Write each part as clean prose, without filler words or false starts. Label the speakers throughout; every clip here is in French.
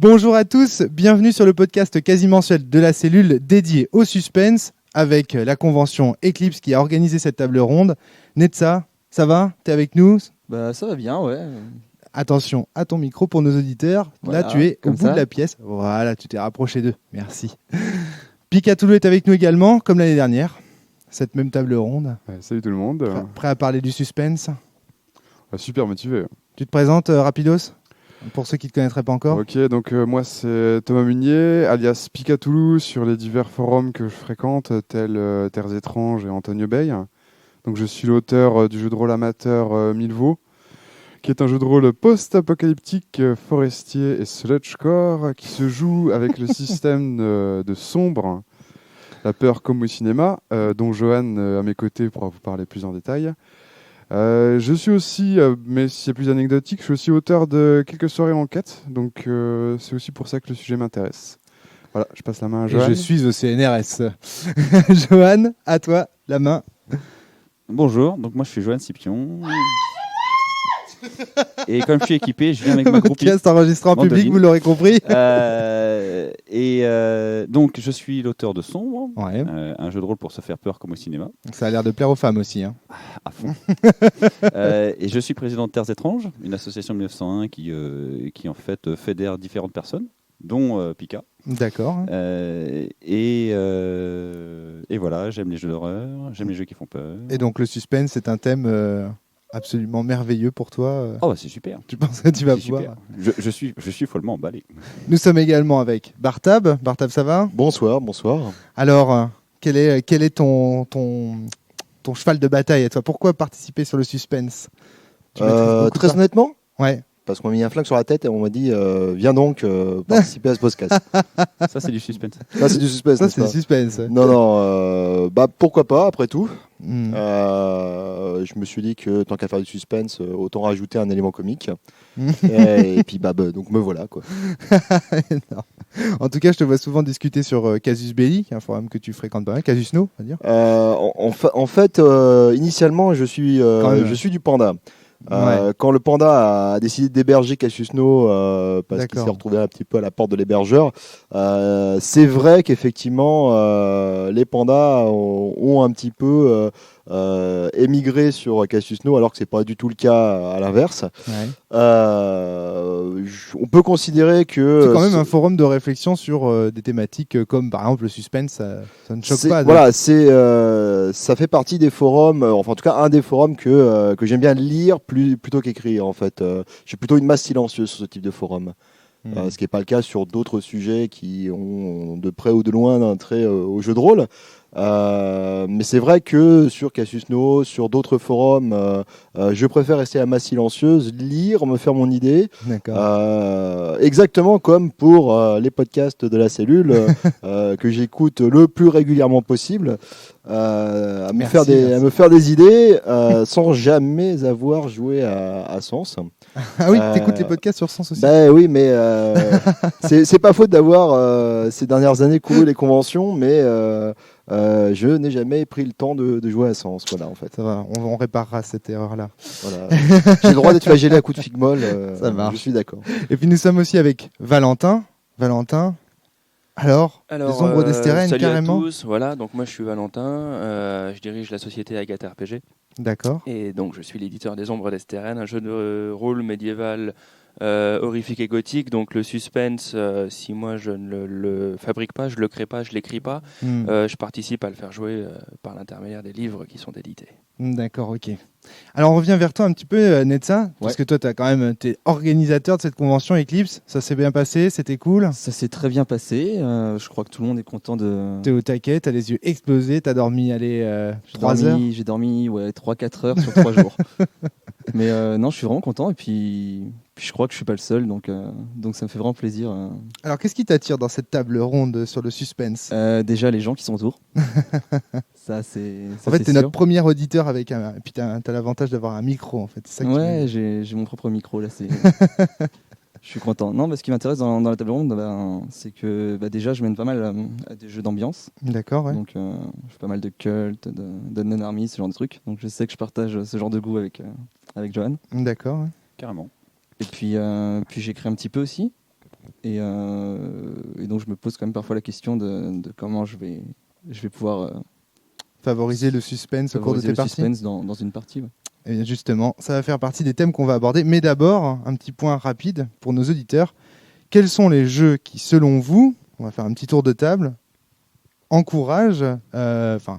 Speaker 1: Bonjour à tous, bienvenue sur le podcast quasi mensuel de la cellule dédié au suspense avec la convention Eclipse qui a organisé cette table ronde. Netza, ça va? T'es avec nous?
Speaker 2: Bah ça va bien, ouais.
Speaker 1: Attention à ton micro pour nos auditeurs.
Speaker 2: Voilà,
Speaker 1: là, tu es au bout de la pièce. Voilà, tu t'es rapproché d'eux. Merci. Picatoulou est avec nous également, comme l'année dernière. Cette même table ronde.
Speaker 3: Salut tout le monde.
Speaker 1: Prêt à parler du suspense?
Speaker 3: Super motivé.
Speaker 1: Tu te présentes, rapidos, pour ceux qui ne te connaîtraient pas encore?
Speaker 3: Ok, donc moi c'est Thomas Munier, alias Picatoulou, sur les divers forums que je fréquente, tels Terres étranges et Antonio Bay. Donc je suis l'auteur du jeu de rôle amateur Milvaux, qui est un jeu de rôle post-apocalyptique, forestier et sludgecore, qui se joue avec le système de sombre, la peur comme au cinéma, dont Johan à mes côtés pourra vous parler plus en détail. Je suis aussi, mais c'est plus anecdotique, je suis aussi auteur de quelques soirées enquête, donc c'est aussi pour ça que le sujet m'intéresse. Voilà, je passe la main à Johan.
Speaker 1: Et je suis au CNRS. Johan, à toi, la main.
Speaker 4: Bonjour, donc moi je suis Johan Scipion. Et comme je suis équipé, je viens avec ma groupie.
Speaker 1: Podcast enregistré en public, vous l'aurez compris.
Speaker 4: Donc je suis l'auteur de Sombre,
Speaker 1: Ouais.
Speaker 4: un jeu de rôle pour se faire peur comme au cinéma.
Speaker 1: Ça a l'air de plaire aux femmes aussi. Hein.
Speaker 4: À fond. Et je suis président de Terres étranges, une association de 1901 qui en fait fédère différentes personnes, dont Pika.
Speaker 1: D'accord.
Speaker 4: Et voilà, j'aime les jeux d'horreur, j'aime les jeux qui font peur.
Speaker 1: Et donc le suspense, c'est un thème absolument merveilleux pour toi.
Speaker 4: Oh bah c'est super.
Speaker 1: Tu penses que tu vas
Speaker 4: C'est
Speaker 1: pouvoir
Speaker 4: super. Je suis follement emballé.
Speaker 1: Nous sommes également avec Bartab. Bartab, ça va?
Speaker 5: Bonsoir.
Speaker 1: Alors, quel est ton cheval de bataille à toi? Pourquoi participer sur le suspense?
Speaker 5: Très honnêtement,
Speaker 1: Ouais.
Speaker 5: parce qu'on m'a mis un flingue sur la tête et on m'a dit viens donc participer à ce podcast.
Speaker 4: Ça c'est du suspense.
Speaker 5: Ça, c'est du suspense.
Speaker 1: Ça,
Speaker 5: n'est-ce
Speaker 1: c'est le
Speaker 5: pas
Speaker 1: suspense.
Speaker 5: Non, pourquoi pas, après tout.
Speaker 1: Hmm.
Speaker 5: Je me suis dit que tant qu'à faire du suspense, autant rajouter un élément comique.
Speaker 1: Hmm.
Speaker 5: et puis, donc me voilà, quoi.
Speaker 1: Non. En tout cas, je te vois souvent discuter sur Casus Belli, qui est un forum que tu fréquentes pas mal. Casus No, on va dire.
Speaker 5: En fait, initialement, je suis du Panda.
Speaker 1: Ouais.
Speaker 5: Quand le Panda a décidé d'héberger Cassius No parce qu'il
Speaker 1: D'accord.
Speaker 5: s'est retrouvé un petit peu à la porte de l'hébergeur, c'est vrai qu'effectivement les pandas ont un petit peu émigré sur Cassius No, alors que c'est pas du tout le cas à l'inverse.
Speaker 1: Ouais.
Speaker 5: On peut considérer que
Speaker 1: C'est quand même un forum de réflexion sur des thématiques comme par exemple le suspense. Ça ne choque pas.
Speaker 5: Voilà, ça fait partie des forums, enfin en tout cas un des forums que j'aime bien lire plutôt qu'écrire en fait. J'ai plutôt une masse silencieuse sur ce type de forum. Ce qui n'est pas le cas sur d'autres sujets qui ont de près ou de loin un trait au jeu de rôle. Mais c'est vrai que sur Cassius No, sur d'autres forums, je préfère rester à masse silencieuse, lire, me faire mon idée.
Speaker 1: D'accord.
Speaker 5: Exactement comme pour les podcasts de la cellule que j'écoute le plus régulièrement possible, à me faire des idées sans jamais avoir joué à Sens.
Speaker 1: Ah oui, t'écoutes les podcasts sur Sens aussi.
Speaker 5: Ben oui, mais c'est pas faute d'avoir ces dernières années couru les conventions, mais je n'ai jamais pris le temps de jouer à Sens. Voilà, en fait.
Speaker 1: Ça va, on réparera cette erreur-là.
Speaker 5: Voilà. J'ai le droit d'être flagellé à coups de figmol.
Speaker 1: Ça marche.
Speaker 5: Je suis d'accord.
Speaker 1: Et puis nous sommes aussi avec Valentin. Valentin, alors les ombres d'Estérène,
Speaker 6: salut
Speaker 1: carrément.
Speaker 6: à tous, voilà, donc moi je suis Valentin, je dirige la société Agathe RPG
Speaker 1: D'accord.
Speaker 6: et donc je suis l'éditeur des ombres d'Estérène, un jeu de rôle médiéval horrifique et gothique, donc le suspense, si moi je ne le fabrique pas, je le crée pas, je l'écris pas, je participe à le faire jouer par l'intermédiaire des livres qui sont édités.
Speaker 1: D'accord, ok. Alors on revient vers toi un petit peu, Netza, parce que toi t'es organisateur de cette convention Eclipse. Ça s'est bien passé, c'était cool.
Speaker 2: Ça s'est très bien passé. Je crois que tout le monde est content de.
Speaker 1: T'es au taquet, t'as les yeux explosés, t'as dormi 3 heures.
Speaker 2: J'ai dormi 3-4 heures sur 3 jours. Mais non, je suis vraiment content et puis je crois que je suis pas le seul, donc ça me fait vraiment plaisir.
Speaker 1: Alors qu'est-ce qui t'attire dans cette table ronde sur le suspense?
Speaker 2: Déjà les gens qui sont autour. Ça c'est.
Speaker 1: En fait, t'es notre premier auditeur avec un. Et puis t'as l'avantage d'avoir un micro en fait. C'est ça qui
Speaker 2: ouais, j'ai mon propre micro là. Je suis content. Non, mais ce qui m'intéresse dans la table ronde, c'est que déjà je mène pas mal à des jeux d'ambiance.
Speaker 1: D'accord, ouais.
Speaker 2: Donc je fais pas mal de cult, de non-army, ce genre de trucs. Donc je sais que je partage ce genre de goût avec Johan.
Speaker 1: D'accord, ouais.
Speaker 4: Carrément.
Speaker 2: Et puis j'écris un petit peu aussi. Et donc je me pose quand même parfois la question de comment je vais pouvoir
Speaker 1: Favoriser le suspense au cours de
Speaker 2: favoriser
Speaker 1: tes
Speaker 2: le
Speaker 1: parties.
Speaker 2: suspense dans une partie. Ouais.
Speaker 1: Et bien justement, ça va faire partie des thèmes qu'on va aborder. Mais d'abord, un petit point rapide pour nos auditeurs. Quels sont les jeux qui, selon vous, on va faire un petit tour de table, encouragent,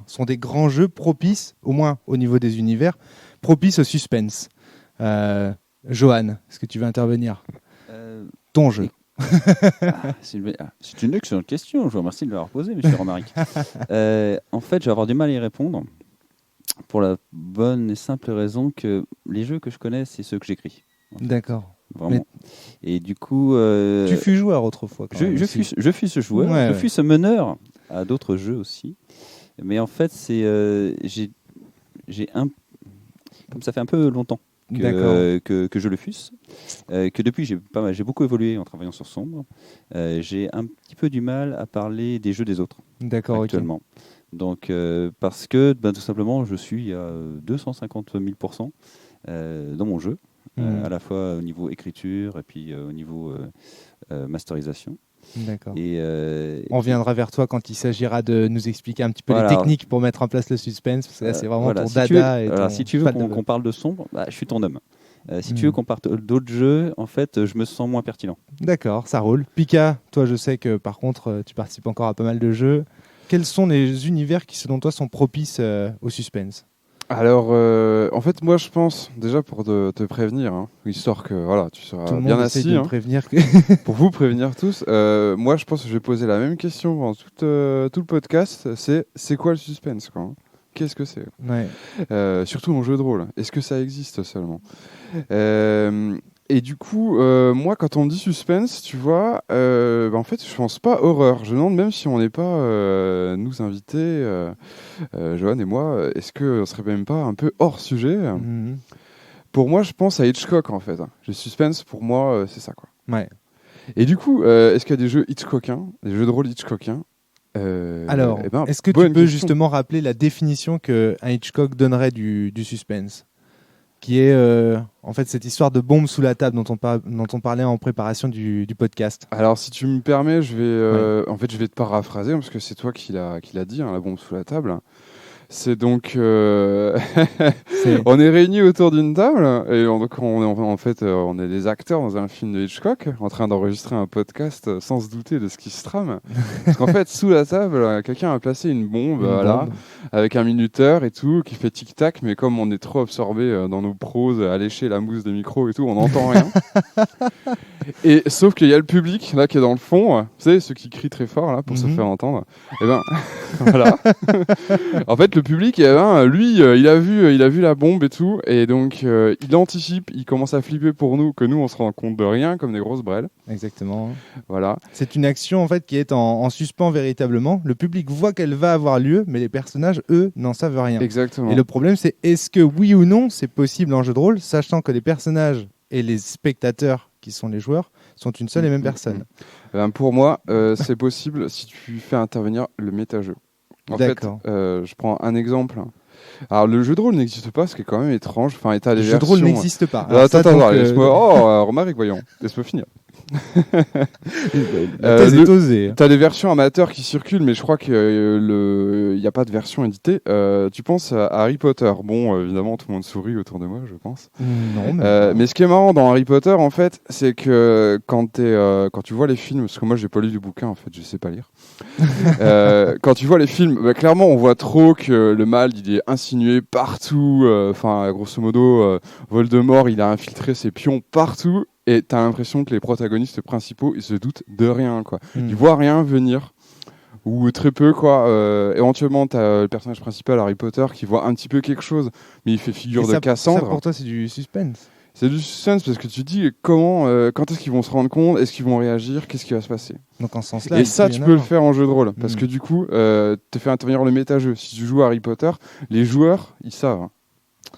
Speaker 1: sont des grands jeux propices, au moins au niveau des univers, propices au suspense. Johan, est-ce que tu veux intervenir? Ton jeu.
Speaker 4: C'est une excellente question. Je vous remercie de l'avoir posée, monsieur Romaric. En fait, je vais avoir du mal à y répondre pour la bonne et simple raison que les jeux que je connais, c'est ceux que j'écris.
Speaker 1: D'accord.
Speaker 4: Vraiment. Et du coup,
Speaker 1: Tu fus joueur autrefois. Quand même,
Speaker 4: je
Speaker 1: aussi.
Speaker 4: fus ce joueur,
Speaker 1: Ouais,
Speaker 4: je
Speaker 1: ouais.
Speaker 4: fus ce meneur à d'autres jeux aussi. Mais en fait, c'est comme ça fait un peu longtemps que je le fusse, que depuis j'ai beaucoup évolué en travaillant sur Sombre. J'ai un petit peu du mal à parler des jeux des autres
Speaker 1: D'accord,
Speaker 4: actuellement. Donc parce que tout simplement je suis à 250 000% dans mon jeu, à la fois au niveau écriture et puis au niveau masterisation.
Speaker 1: D'accord.
Speaker 4: Et
Speaker 1: On reviendra vers toi quand il s'agira de nous expliquer un petit peu
Speaker 4: Voilà.
Speaker 1: les techniques pour mettre en place le suspense, parce que là, c'est vraiment
Speaker 4: voilà,
Speaker 1: ton
Speaker 4: si
Speaker 1: dada.
Speaker 4: tu veux, si tu veux qu'on parle de Sombre, je suis ton homme. Si tu veux qu'on parle d'autres jeux, en fait, je me sens moins pertinent.
Speaker 1: D'accord, ça roule. Pika, toi, je sais que par contre, tu participes encore à pas mal de jeux. Quels sont les univers qui, selon toi, sont propices au suspense?
Speaker 3: Alors, en fait, moi, je pense, déjà pour te prévenir, hein, histoire que voilà, tu seras
Speaker 1: Tout le
Speaker 3: bien
Speaker 1: monde essaye
Speaker 3: assis,
Speaker 1: de me
Speaker 3: hein,
Speaker 1: prévenir que...
Speaker 3: pour vous prévenir tous, moi, je pense que je vais poser la même question pendant tout le podcast, c'est quoi le suspense, quoi, hein? Qu'est-ce que c'est?
Speaker 1: Ouais.
Speaker 3: Surtout en jeu de rôle. Est-ce que ça existe seulement? Et du coup, moi, quand on me dit suspense, tu vois, en fait, je pense pas horreur. Je me demande même si on n'est pas, nous invités, Johan et moi, est-ce qu'on serait même pas un peu hors sujet?
Speaker 1: Mhm.
Speaker 3: Pour moi, je pense à Hitchcock, en fait. Le suspense, pour moi, c'est ça, quoi.
Speaker 1: Ouais.
Speaker 3: Et du coup, est-ce qu'il y a des jeux Hitchcockiens, des jeux de rôle Hitchcockiens?
Speaker 1: Alors,
Speaker 3: eh ben,
Speaker 1: est-ce que tu
Speaker 3: bonne
Speaker 1: peux
Speaker 3: question.
Speaker 1: justement rappeler la définition qu'un Hitchcock donnerait du suspense, qui est en fait cette histoire de bombe sous la table dont on parlait en préparation du podcast.
Speaker 3: Alors, si tu me permets, je vais, en fait, je vais te paraphraser parce que c'est toi qui l'a dit, hein, la bombe sous la table. C'est donc, on est réunis autour d'une table et en fait, on est des acteurs dans un film de Hitchcock, en train d'enregistrer un podcast sans se douter de ce qui se trame. Parce qu'en fait, sous la table, quelqu'un a placé une bombe, voilà, avec un minuteur et tout, qui fait tic-tac, mais comme on est trop absorbé dans nos proses, à lécher la mousse des micros et tout, on n'entend rien. Et sauf qu'il y a le public là qui est dans le fond, vous savez, ceux qui crient très fort là pour se faire entendre. Et ben voilà. En fait, le public, eh ben, lui, il a vu la bombe et tout, et donc il anticipe, il commence à flipper pour nous, que nous on se rend compte de rien, comme des grosses brêles.
Speaker 1: Exactement.
Speaker 3: Voilà.
Speaker 1: C'est une action en fait qui est en suspens véritablement. Le public voit qu'elle va avoir lieu, mais les personnages, eux, n'en savent rien.
Speaker 3: Exactement.
Speaker 1: Et le problème, c'est est-ce que oui ou non, c'est possible en jeu de rôle, sachant que les personnages et les spectateurs, qui sont les joueurs, sont une seule et même personne.
Speaker 3: Ben, pour moi, c'est possible si tu fais intervenir le méta-jeu. En fait, je prends un exemple. Alors, le jeu de rôle n'existe pas, ce qui est quand même étrange. Enfin, le
Speaker 1: jeu de rôle n'existe pas.
Speaker 3: Attends, laisse-moi... Romaric, voyons. Laisse-moi finir.
Speaker 1: La thèse est osée.
Speaker 3: T'as des versions amateurs qui circulent, mais je crois qu'il n'y a pas de version éditée. Tu penses à Harry Potter. Bon, évidemment, tout le monde sourit autour de moi, je pense.
Speaker 1: Non,
Speaker 3: mais ce qui est marrant dans Harry Potter, en fait, c'est que quand tu vois les films, parce que moi, j'ai pas lu du bouquin, en fait, je sais pas lire. Quand tu vois les films, clairement, on voit trop que le mal, il est insinué partout. Enfin, grosso modo, Voldemort, il a infiltré ses pions partout. Et t'as l'impression que les protagonistes principaux, ils se doutent de rien, quoi. Ils voient rien venir, ou très peu, quoi. Éventuellement, t'as le personnage principal, Harry Potter, qui voit un petit peu quelque chose, mais il fait figure de Cassandre.
Speaker 1: Ça, pour toi, c'est du suspense.
Speaker 3: C'est du suspense parce que tu te dis quand est-ce qu'ils vont se rendre compte, est-ce qu'ils vont réagir, qu'est-ce qui va se passer.
Speaker 1: Donc en ce sens-là,
Speaker 3: et ça, tu peux le faire en jeu de rôle, parce que du coup, te fais intervenir le méta-jeu. Si tu joues à Harry Potter, les joueurs, ils savent.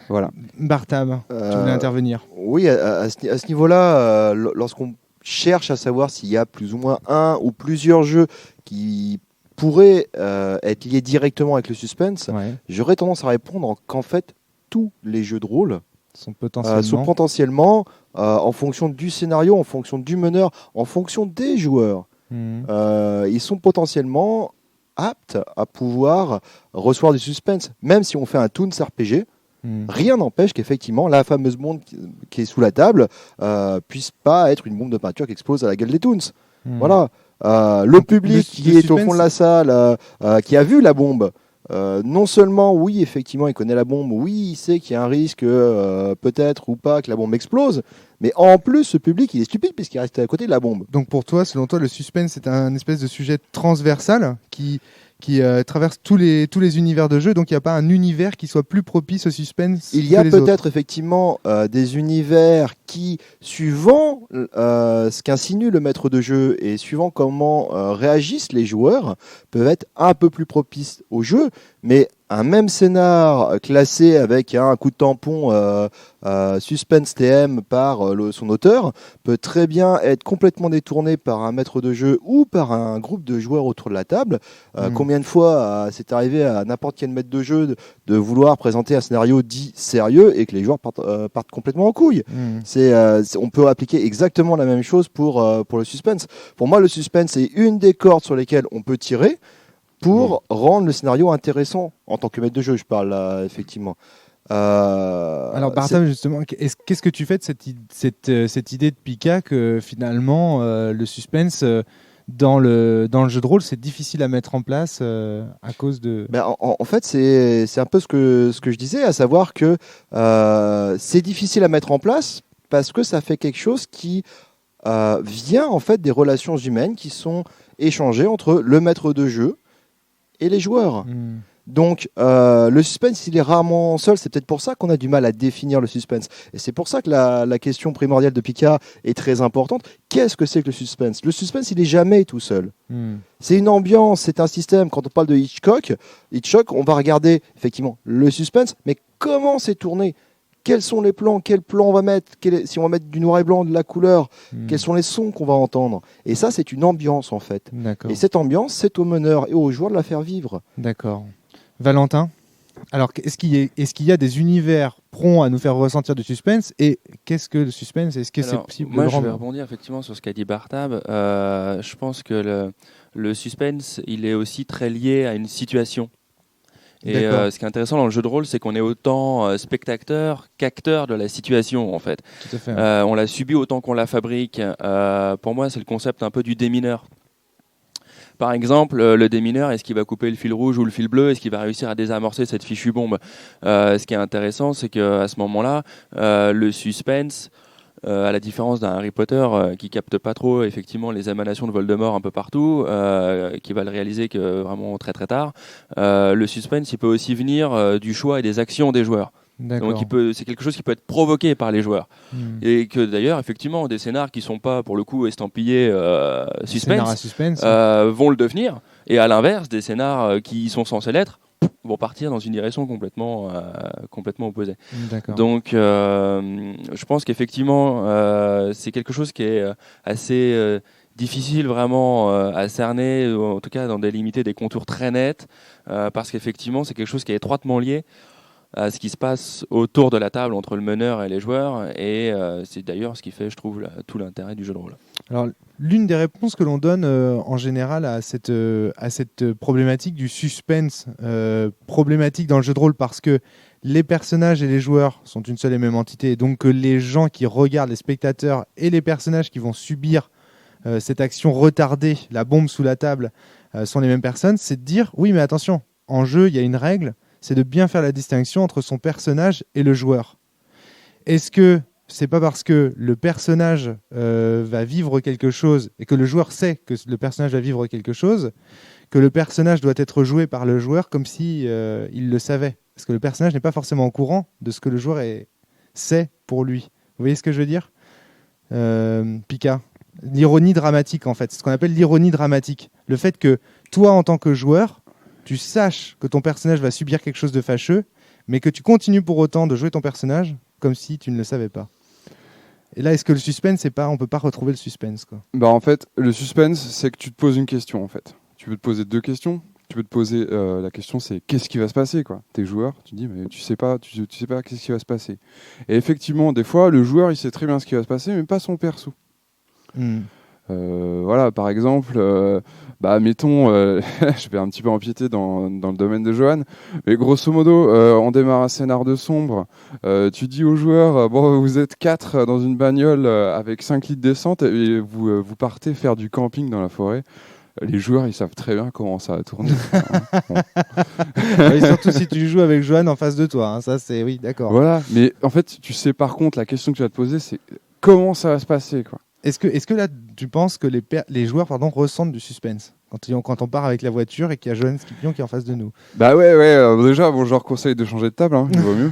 Speaker 3: Voilà.
Speaker 1: Bartam, tu voulais intervenir?
Speaker 5: Oui, à ce niveau-là, lorsqu'on cherche à savoir s'il y a plus ou moins un ou plusieurs jeux qui pourraient être liés directement avec le suspense, j'aurais tendance à répondre qu'en fait, tous les jeux de rôle sont potentiellement en fonction du scénario, en fonction du meneur, en fonction des joueurs. Ils sont potentiellement aptes à pouvoir recevoir du suspense. Même si on fait un Toons RPG, rien n'empêche qu'effectivement la fameuse bombe qui est sous la table puisse pas être une bombe de peinture qui explose à la gueule des Toons. Voilà. Le public qui est au fond de la salle, qui a vu la bombe, non seulement, oui, effectivement, il connaît la bombe, oui, il sait qu'il y a un risque, peut-être ou pas, que la bombe explose, mais en plus, ce public, il est stupide puisqu'il reste à côté de la bombe.
Speaker 1: Donc pour toi, selon toi, le suspense c'est un espèce de sujet transversal qui traverse tous les univers de jeu, donc il n'y a pas un univers qui soit plus propice au suspense.
Speaker 5: Il y a peut-être effectivement des univers qui, suivant ce qu'insinue le maître de jeu et suivant comment réagissent les joueurs, peuvent être un peu plus propices au jeu, mais un même scénar classé avec un coup de tampon suspense TM par son auteur peut très bien être complètement détourné par un maître de jeu ou par un groupe de joueurs autour de la table. Combien de fois c'est arrivé à n'importe quel maître de jeu de vouloir présenter un scénario dit sérieux et que les joueurs partent complètement en couille. On peut appliquer exactement la même chose pour le suspense. Pour moi, le suspense est une des cordes sur lesquelles on peut tirer pour rendre le scénario intéressant en tant que maître de jeu, je parle là, effectivement.
Speaker 1: Alors Bartham, justement, qu'est-ce que tu fais de cette idée de Pika que finalement le suspense dans le jeu de rôle c'est difficile à mettre en place à cause de...
Speaker 5: En fait c'est un peu ce que je disais, à savoir que c'est difficile à mettre en place parce que ça fait quelque chose qui vient en fait des relations humaines qui sont échangées entre le maître de jeu et les joueurs. Donc le suspense il est rarement seul, c'est peut-être pour ça qu'on a du mal à définir le suspense et c'est pour ça que la question primordiale de Pika est très importante. Qu'est-ce que c'est que le suspense? Le suspense il est jamais tout seul. C'est une ambiance, c'est un système. Quand on parle de Hitchcock, on va regarder effectivement le suspense, mais comment c'est tourné? Quels sont les plans? Quels plans on va mettre? Si on va mettre du noir et blanc, de la couleur, quels sont les sons qu'on va entendre? Et ça, c'est une ambiance en fait. Et cette ambiance, c'est au meneur et aux joueurs de la faire vivre.
Speaker 1: D'accord. Valentin, alors est-ce qu'il y a des univers prompts à nous faire ressentir du suspense? Et qu'est-ce que le suspense? Est-ce que c'est possible
Speaker 6: Moi,
Speaker 1: de
Speaker 6: je vais rebondir effectivement sur ce qu'a dit Bartab. Je pense que le suspense, il est aussi très lié à une situation. Et ce qui est intéressant dans le jeu de rôle, c'est qu'on est autant spectateur qu'acteur de la situation, en fait.
Speaker 1: Tout à fait.
Speaker 6: On la subit autant qu'on la fabrique. Pour moi, c'est le concept un peu du démineur. Par exemple, le démineur, est-ce qu'il va couper le fil rouge ou le fil bleu? Est-ce qu'il va réussir à désamorcer cette fichue bombe? Ce qui est intéressant, c'est qu'à ce moment-là, le suspense, à la différence d'un Harry Potter qui capte pas trop effectivement les émanations de Voldemort un peu partout, qui va le réaliser que vraiment très très tard, le suspense il peut aussi venir du choix et des actions des joueurs. Donc c'est quelque chose qui peut être provoqué par les joueurs. Et que d'ailleurs effectivement des scénars qui sont pas pour le coup estampillés suspense vont le devenir, et à l'inverse des scénars qui sont censés l'être vont partir dans une direction complètement opposée. Donc je pense qu'effectivement c'est quelque chose qui est assez difficile vraiment à cerner, ou en tout cas d'en délimiter des contours très nets, parce qu'effectivement c'est quelque chose qui est étroitement lié à ce qui se passe autour de la table entre le meneur et les joueurs, et c'est d'ailleurs ce qui fait, je trouve, tout l'intérêt du jeu de rôle.
Speaker 1: Alors, l'une des réponses que l'on donne en général à cette problématique du suspense, problématique dans le jeu de rôle parce que les personnages et les joueurs sont une seule et même entité, et donc que les gens qui regardent, les spectateurs et les personnages qui vont subir cette action retardée, la bombe sous la table, sont les mêmes personnes, c'est de dire, oui mais attention, en jeu il y a une règle, c'est de bien faire la distinction entre son personnage et le joueur. Est-ce que c'est pas parce que le personnage va vivre quelque chose et que le joueur sait que le personnage va vivre quelque chose que le personnage doit être joué par le joueur comme si il le savait? Parce que le personnage n'est pas forcément au courant de ce que le joueur sait pour lui. Vous voyez ce que je veux dire, Pika? L'ironie dramatique, en fait. C'est ce qu'on appelle l'ironie dramatique. Le fait que toi, en tant que joueur, tu saches que ton personnage va subir quelque chose de fâcheux, mais que tu continues pour autant de jouer ton personnage comme si tu ne le savais pas. Et là, est-ce que le suspense, on peut pas retrouver le suspense, quoi?
Speaker 3: En fait, le suspense, c'est que tu te poses une question, en fait. Tu peux te poser deux questions. tu peux te poser la question, c'est qu'est-ce qui va se passer, quoi. T'es joueur, tu dis mais tu sais pas qu'est-ce qui va se passer. Et effectivement, des fois, le joueur il sait très bien ce qui va se passer, mais pas son perso. Voilà, par exemple, mettons, je vais un petit peu empiéter dans le domaine de Johan, mais grosso modo, on démarre un scénar de sombre. Tu dis aux joueurs, bon, vous êtes 4 dans une bagnole avec 5 litres d'essence et vous partez faire du camping dans la forêt. Les joueurs, ils savent très bien comment ça va tourner.
Speaker 1: Oui, surtout si tu joues avec Johan en face de toi. Hein. Ça, c'est oui, d'accord.
Speaker 3: Voilà, mais en fait, tu sais par contre, la question que tu vas te poser, c'est comment ça va se passer, quoi.
Speaker 1: Est-ce que là, tu penses que les joueurs ressentent du suspense quand on part avec la voiture et qu'il y a Johan Scipion qui est en face de nous?
Speaker 3: Bah ouais, déjà, bon, je leur conseille de changer de table, hein, il vaut mieux,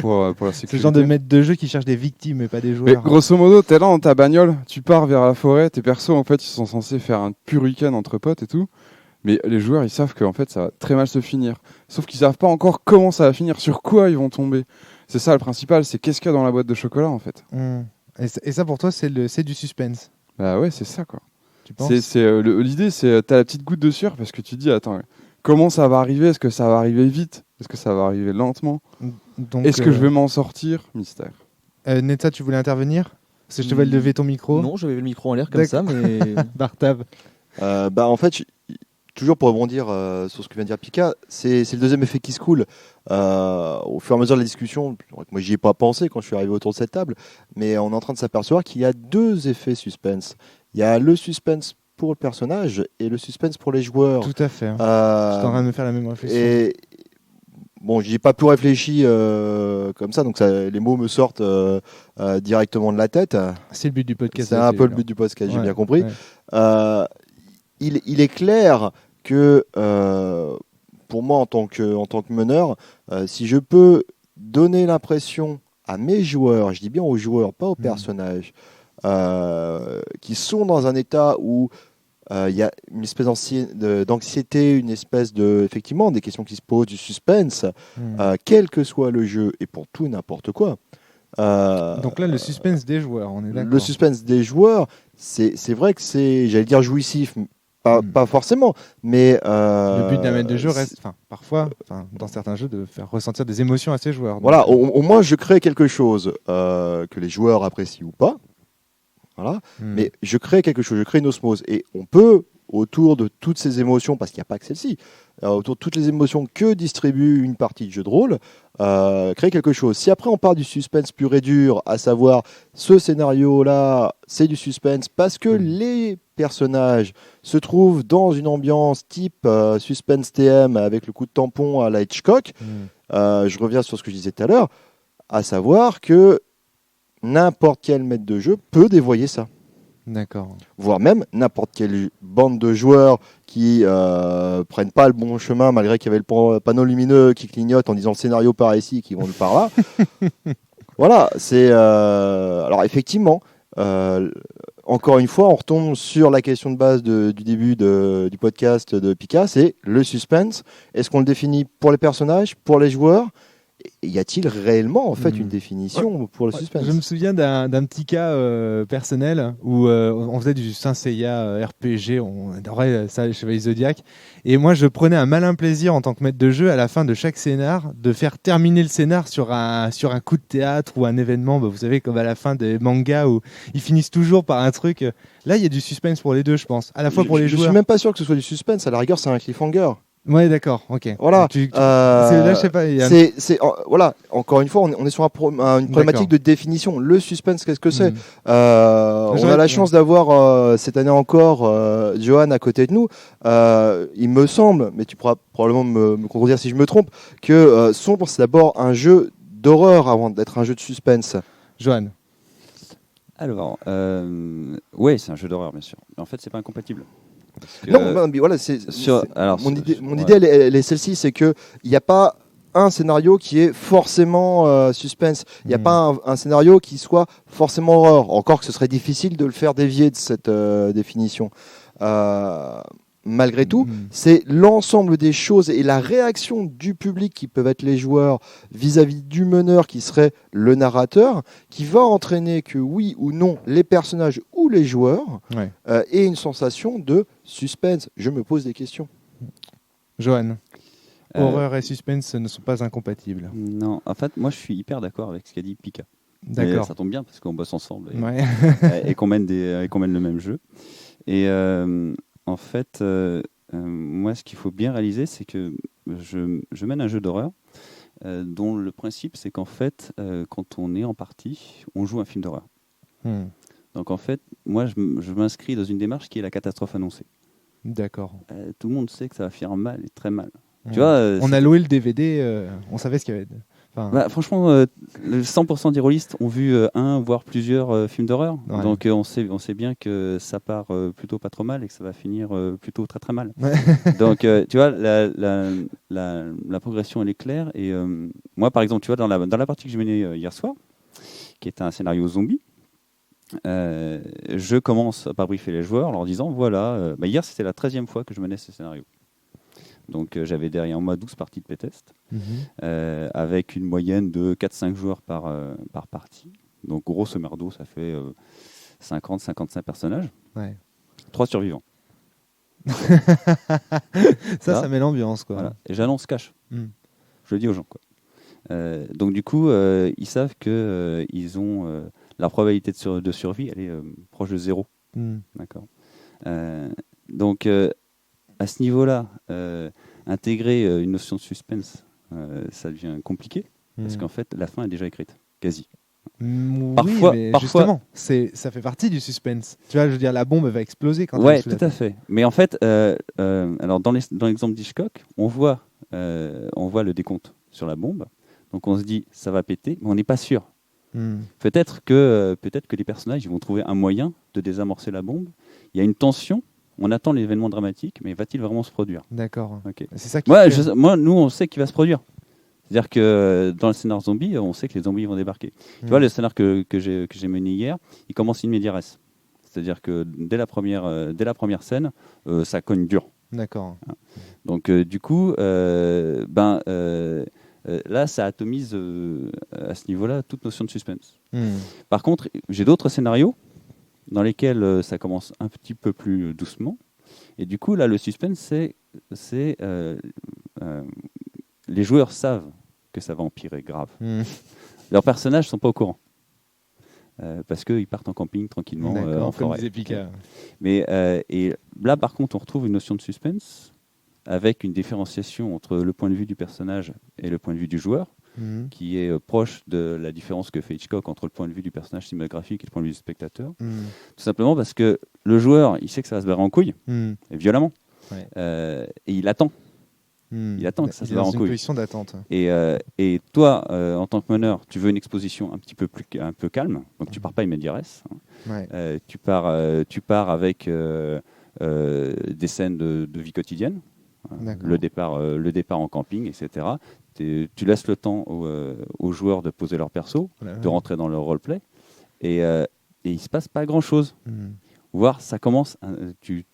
Speaker 3: pour la sécurité.
Speaker 1: C'est le genre de maître de jeu qui cherche des victimes et pas des joueurs.
Speaker 3: Mais grosso modo, t'es là dans ta bagnole, tu pars vers la forêt, tes persos, en fait, ils sont censés faire un pur week-end entre potes et tout, mais les joueurs, ils savent qu'en fait, ça va très mal se finir. Sauf qu'ils savent pas encore comment ça va finir, sur quoi ils vont tomber. C'est ça le principal, c'est qu'est-ce qu'il y a dans la boîte de chocolat, en fait.
Speaker 1: Et ça, pour toi, c'est du suspense.
Speaker 3: Bah ouais, c'est ça, quoi.
Speaker 1: Tu penses?
Speaker 3: L'idée, c'est t'as la petite goutte de sueur parce que tu dis, attends, comment ça va arriver? Est-ce que ça va arriver vite? Est-ce que ça va arriver lentement?
Speaker 1: Donc,
Speaker 3: est-ce que je vais m'en sortir? Mystère.
Speaker 1: Netta, tu voulais intervenir? Parce que je te vais lever ton micro.
Speaker 2: Non, j'avais le micro en l'air comme ça, mais...
Speaker 1: Bartab.
Speaker 5: En fait, toujours pour rebondir sur ce que vient de dire Pika, c'est le deuxième effet qui se coule. Au fur et à mesure de la discussion, moi j'y ai pas pensé quand je suis arrivé autour de cette table, mais on est en train de s'apercevoir qu'il y a deux effets suspense. Il y a le suspense pour le personnage et le suspense pour les joueurs.
Speaker 1: Tout à fait. Je suis en train de me faire la même réflexion.
Speaker 5: Et bon, j'y ai pas plus réfléchi comme ça, donc les mots me sortent directement de la tête.
Speaker 1: C'est le but du podcast.
Speaker 5: C'est un peu le but du podcast, j'ai bien compris.
Speaker 1: Ouais.
Speaker 5: Il est clair que pour moi, en tant que meneur, si je peux donner l'impression à mes joueurs, je dis bien aux joueurs, pas aux personnages, qui sont dans un état où il y a une espèce d'anxiété, une espèce effectivement, des questions qui se posent, du suspense, quel que soit le jeu, et pour tout et n'importe quoi.
Speaker 1: Donc là, le suspense des joueurs, on est d'accord.
Speaker 5: Le suspense des joueurs, c'est vrai que c'est, j'allais dire jouissif, pas forcément, mais
Speaker 1: le but d'un maître de jeu reste, parfois, dans certains jeux, de faire ressentir des émotions à ses joueurs.
Speaker 5: Voilà, au moins je crée quelque chose que les joueurs apprécient ou pas. Voilà, mais je crée quelque chose, je crée une osmose, et on peut autour de toutes ces émotions, parce qu'il n'y a pas que celle-ci, autour de toutes les émotions que distribue une partie de jeu de rôle, créer quelque chose. Si après on part du suspense pur et dur, à savoir ce scénario-là, c'est du suspense parce que les personnages se trouvent dans une ambiance type suspense TM avec le coup de tampon à la Hitchcock, je reviens sur ce que je disais tout à l'heure, à savoir que n'importe quel maître de jeu peut dévoyer ça.
Speaker 1: D'accord.
Speaker 5: Voire même n'importe quelle bande de joueurs qui prennent pas le bon chemin malgré qu'il y avait le panneau lumineux qui clignote en disant le scénario par ici, qui vont par là. Voilà, c'est alors effectivement, encore une fois, on retombe sur la question de base du début du podcast de Pika, c'est le suspense. Est-ce qu'on le définit pour les personnages, pour les joueurs? Y a-t-il réellement en fait une définition pour le suspense?
Speaker 1: Je me souviens d'un petit cas personnel où on faisait du Saint Seiya RPG, on adorait ça, les Chevaliers Zodiac, et moi je prenais un malin plaisir en tant que maître de jeu à la fin de chaque scénar de faire terminer le scénar sur un coup de théâtre ou un événement, vous savez, comme à la fin des mangas où ils finissent toujours par un truc. Là il y a du suspense pour les deux, je pense, à la fois pour les joueurs.
Speaker 5: Je suis même pas sûr que ce soit du suspense, à la rigueur c'est un cliffhanger.
Speaker 1: Ouais, d'accord, ok.
Speaker 5: Voilà.
Speaker 1: Là, je sais pas.
Speaker 5: Voilà. Encore une fois, on est sur une problématique de définition. Le suspense, qu'est-ce que c'est? On a la chance d'avoir cette année encore Johan à côté de nous. Il me semble, mais tu pourras probablement me contredire si je me trompe, que Sombre, c'est d'abord un jeu d'horreur avant d'être un jeu de suspense.
Speaker 1: Johan.
Speaker 4: Alors, ouais, c'est un jeu d'horreur, bien sûr. Mais en fait, c'est pas incompatible.
Speaker 5: Non, mais voilà, mon idée, elle est celle-ci, c'est qu'il n'y a pas un scénario qui est forcément suspense. Il n'y a pas un scénario qui soit forcément horreur. Encore que ce serait difficile de le faire dévier de cette définition. Malgré tout, c'est l'ensemble des choses et la réaction du public qui peuvent être les joueurs vis-à-vis du meneur qui serait le narrateur qui va entraîner que oui ou non les personnages ou les joueurs aient une sensation de suspense. Je me pose des questions.
Speaker 1: Johan, horreur et suspense ne sont pas incompatibles.
Speaker 4: Non, en fait, moi je suis hyper d'accord avec ce qu'a dit Pika.
Speaker 1: D'accord.
Speaker 4: Et ça tombe bien parce qu'on bosse ensemble
Speaker 1: Ouais.
Speaker 4: et qu'on mène le même jeu. Et en fait, moi ce qu'il faut bien réaliser, c'est que je mène un jeu d'horreur dont le principe c'est qu'en fait, quand on est en partie, on joue un film d'horreur. Donc en fait, moi je m'inscris dans une démarche qui est la catastrophe annoncée.
Speaker 1: D'accord.
Speaker 4: Tout le monde sait que ça va faire mal et très mal. Tu vois,
Speaker 1: on a loué le DVD, on savait ce qu'il y avait.
Speaker 4: Bah, franchement, le 100% des rôlistes ont vu un, voire plusieurs films d'horreur.
Speaker 1: Ouais.
Speaker 4: Donc on sait bien que ça part plutôt pas trop mal et que ça va finir plutôt très très mal.
Speaker 1: Ouais.
Speaker 4: Donc tu vois, la progression elle est claire. Et moi par exemple, tu vois, dans la partie que j'ai menée hier soir, qui est un scénario zombie, je commence par briefer les joueurs en leur disant voilà, hier c'était la 13e fois que je menais ce scénario. Donc j'avais derrière moi 12 parties de playtest, avec une moyenne de 4-5 joueurs par partie. Donc grosso merdo, ça fait 50-55 personnages.
Speaker 1: Ouais.
Speaker 4: 3 survivants.
Speaker 1: Ça met l'ambiance, quoi.
Speaker 4: Voilà. Et j'annonce cash.
Speaker 1: Mm.
Speaker 4: Je le dis aux gens, quoi. Donc du coup, ils savent que ils ont la probabilité de survie, elle est proche de 0. D'accord. Donc à ce niveau-là, intégrer une notion de suspense, ça devient compliqué, parce qu'en fait, la fin est déjà écrite, quasi.
Speaker 1: Parfois, oui, mais justement, ça fait partie du suspense. Tu vois, je veux dire, la bombe va exploser quand elle est sous la
Speaker 4: tout à fait. Mais en fait, alors dans l'exemple d'Hitchcock, on voit le décompte sur la bombe, donc on se dit ça va péter, mais on n'est pas sûr. Peut-être que les personnages ils vont trouver un moyen de désamorcer la bombe. Il y a une tension. On attend l'événement dramatique, mais va-t-il vraiment se produire ?
Speaker 1: D'accord.
Speaker 4: Okay.
Speaker 1: C'est ça qui
Speaker 4: nous, on sait qu'il va se produire. C'est-à-dire que dans le scénar zombie, on sait que les zombies vont débarquer. Tu vois, le scénar que j'ai mené hier, il commence in medias res. C'est-à-dire que dès la première scène, ça cogne dur.
Speaker 1: D'accord.
Speaker 4: Donc, du coup, là, ça atomise à ce niveau-là toute notion de suspense. Par contre, j'ai d'autres scénarios dans lesquels ça commence un petit peu plus doucement. Et du coup, là, le suspense, c'est les joueurs savent que ça va empirer grave. Leurs personnages ne sont pas au courant. Parce qu'ils partent en camping tranquillement en forêt. Mais et là, par contre, on retrouve une notion de suspense avec une différenciation entre le point de vue du personnage et le point de vue du joueur, qui est proche de la différence que fait Hitchcock entre le point de vue du personnage cinématographique et le point de vue du spectateur. Tout simplement parce que le joueur, il sait que ça va se barrer en couille, et violemment. Ouais. Et il attend. Il attend que ça se barre en couille.
Speaker 1: Il est dans une position d'attente.
Speaker 4: Et toi, en tant que meneur, tu veux une exposition un peu calme, donc tu pars pas in medias res. Ouais. Tu pars avec des scènes de vie quotidienne, le départ en camping, etc. Tu laisses le temps aux joueurs de poser leur perso, de rentrer dans leur roleplay, et il ne se passe pas grand-chose. Voire ça commence, tu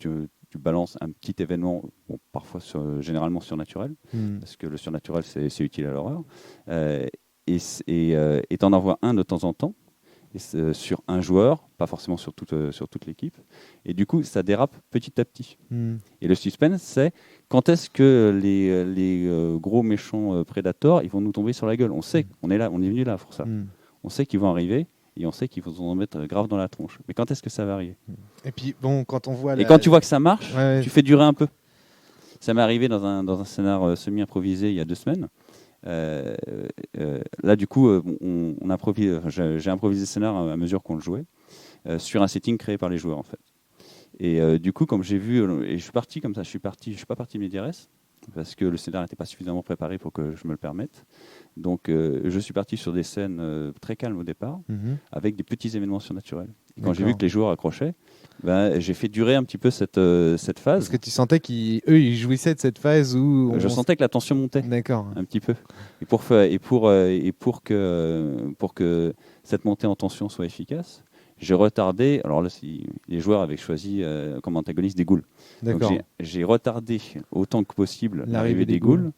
Speaker 4: balances un petit événement, bon, parfois généralement surnaturel, parce que le surnaturel c'est utile à l'horreur, et tu en envoies un de temps en temps, sur un joueur, pas forcément sur toute l'équipe, et du coup ça dérape petit à petit. Et le suspense, c'est quand est-ce que les gros méchants prédateurs ils vont nous tomber sur la gueule. On sait qu'on est là, on est venu là pour ça. On sait qu'ils vont arriver et on sait qu'ils vont en mettre grave dans la tronche. Mais quand est-ce que ça va arriver ?
Speaker 1: Et puis bon, quand on voit
Speaker 4: quand tu vois que ça marche, tu fais durer un peu. Ça m'est arrivé dans un scénar semi-improvisé il y a 2 semaines. Là, du coup, j'ai improvisé le scénar à mesure qu'on le jouait, sur un setting créé par les joueurs, en fait. Et du coup, comme j'ai vu, et je suis parti comme ça, je suis pas parti medias res, parce que le scénar n'était pas suffisamment préparé pour que je me le permette. Donc, je suis parti sur des scènes très calmes au départ, avec des petits événements surnaturels. Et quand j'ai vu que les joueurs accrochaient, j'ai fait durer un petit peu cette phase. Parce
Speaker 1: que tu sentais qu'ils jouissaient de cette phase où...
Speaker 4: Je sentais que la tension montait.
Speaker 1: D'accord.
Speaker 4: Un petit peu. Et pour que cette montée en tension soit efficace, j'ai retardé... Alors là, les joueurs avaient choisi comme antagoniste des ghouls. Donc j'ai retardé autant que possible l'arrivée des ghouls.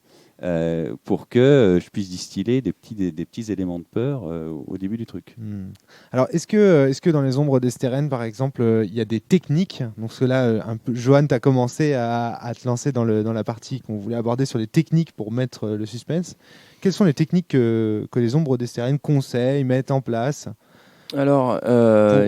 Speaker 4: pour que je puisse distiller des petits éléments de peur au début du truc.
Speaker 1: Alors, est-ce que dans les ombres d'Estérène, par exemple, il y a des techniques? Donc, parce que là, un peu, Johan, tu as commencé à te lancer dans la partie qu'on voulait aborder sur les techniques pour mettre le suspense. Quelles sont les techniques que les ombres d'Estérène conseillent, mettent en place?
Speaker 6: Alors,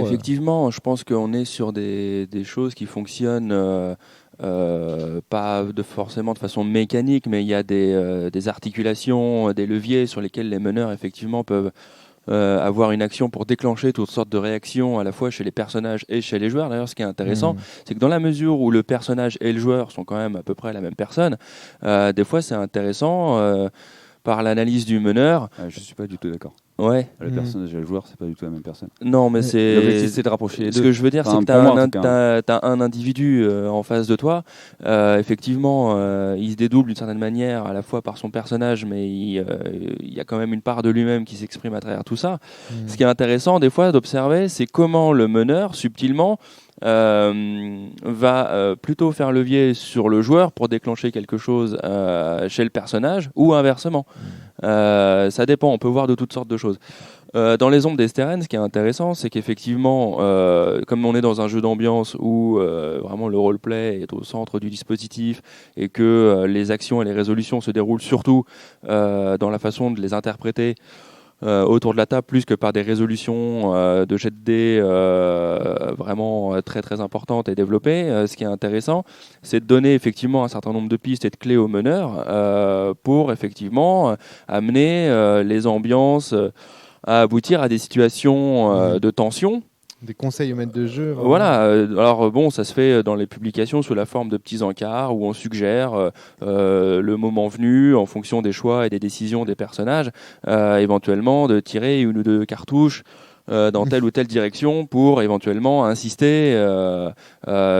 Speaker 6: effectivement, je pense qu'on est sur des choses qui fonctionnent pas forcément de façon mécanique, mais il y a des articulations, des leviers sur lesquels les meneurs, effectivement, peuvent avoir une action pour déclencher toutes sortes de réactions à la fois chez les personnages et chez les joueurs. D'ailleurs, ce qui est intéressant, c'est que dans la mesure où le personnage et le joueur sont quand même à peu près la même personne, des fois c'est intéressant par l'analyse du meneur.
Speaker 4: Je suis pas du tout d'accord.
Speaker 6: Ouais.
Speaker 4: Le personnage et le joueur, c'est pas du tout la même personne.
Speaker 6: Non, mais c'est.
Speaker 4: L'objectif, c'est de rapprocher les deux.
Speaker 6: Ce que je veux dire,
Speaker 4: Enfin,
Speaker 6: c'est que tu as un individu en face de toi. Effectivement, il se dédouble d'une certaine manière, à la fois par son personnage, mais il y a quand même une part de lui-même qui s'exprime à travers tout ça. Ce qui est intéressant, des fois, d'observer, c'est comment le meneur, subtilement, va plutôt faire levier sur le joueur pour déclencher quelque chose chez le personnage, ou inversement. Ça dépend, on peut voir de toutes sortes de choses. Dans les ombres d'Estérène, ce qui est intéressant, c'est qu'effectivement, comme on est dans un jeu d'ambiance où vraiment le roleplay est au centre du dispositif et que les actions et les résolutions se déroulent surtout dans la façon de les interpréter autour de la table, plus que par des résolutions de jet de dés vraiment très très importantes et développées. Ce qui est intéressant, c'est de donner effectivement un certain nombre de pistes et de clés aux meneurs pour effectivement amener les ambiances à aboutir à des situations de tension.
Speaker 1: Des conseils au maître de jeu. Vraiment.
Speaker 6: Voilà, alors bon, ça se fait dans les publications sous la forme de petits encarts où on suggère le moment venu, en fonction des choix et des décisions des personnages, éventuellement de tirer une ou deux cartouches dans telle ou telle direction pour éventuellement insister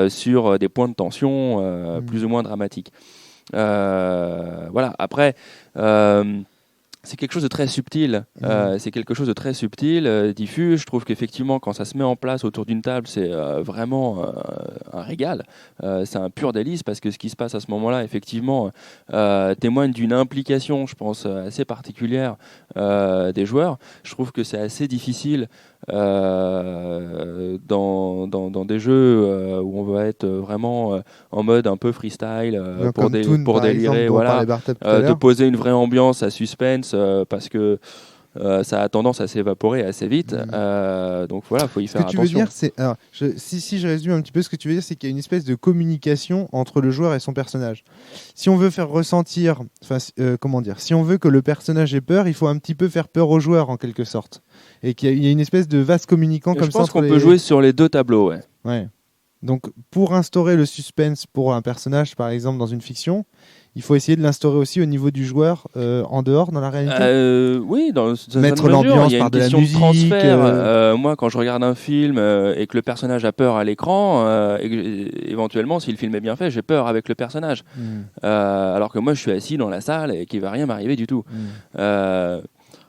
Speaker 6: sur des points de tension plus ou moins dramatiques. Voilà, après... c'est quelque chose de très subtil, diffus. Je trouve qu'effectivement, quand ça se met en place autour d'une table, c'est vraiment un régal. C'est un pur délice parce que ce qui se passe à ce moment-là, effectivement, témoigne d'une implication, je pense, assez particulière des joueurs. Je trouve que c'est assez difficile dans des jeux où on va être vraiment en mode un peu freestyle pour délirer, voilà, de poser une vraie ambiance à suspense parce que ça a tendance à s'évaporer assez vite. Donc voilà, il faut y faire attention.
Speaker 1: Ce que tu veux dire, c'est... Alors, si je résume un petit peu, ce que tu veux dire, c'est qu'il y a une espèce de communication entre le joueur et son personnage. Si on veut faire ressentir... comment dire, si on veut que le personnage ait peur, il faut un petit peu faire peur au joueur, en quelque sorte. Et qu'il y a une espèce de vase communicant comme ça.
Speaker 6: Je pense qu'on peut jouer sur les deux tableaux,
Speaker 1: ouais. Donc, pour instaurer le suspense pour un personnage, par exemple, dans une fiction... Il faut essayer de l'instaurer aussi au niveau du joueur en dehors, dans la réalité.
Speaker 6: Oui, dans
Speaker 1: mettre l'ambiance par de la musique.
Speaker 6: De transfert. Moi, quand je regarde un film et que le personnage a peur à l'écran, éventuellement, si le film est bien fait, j'ai peur avec le personnage. Alors que moi, je suis assis dans la salle et qu'il ne va rien m'arriver du tout.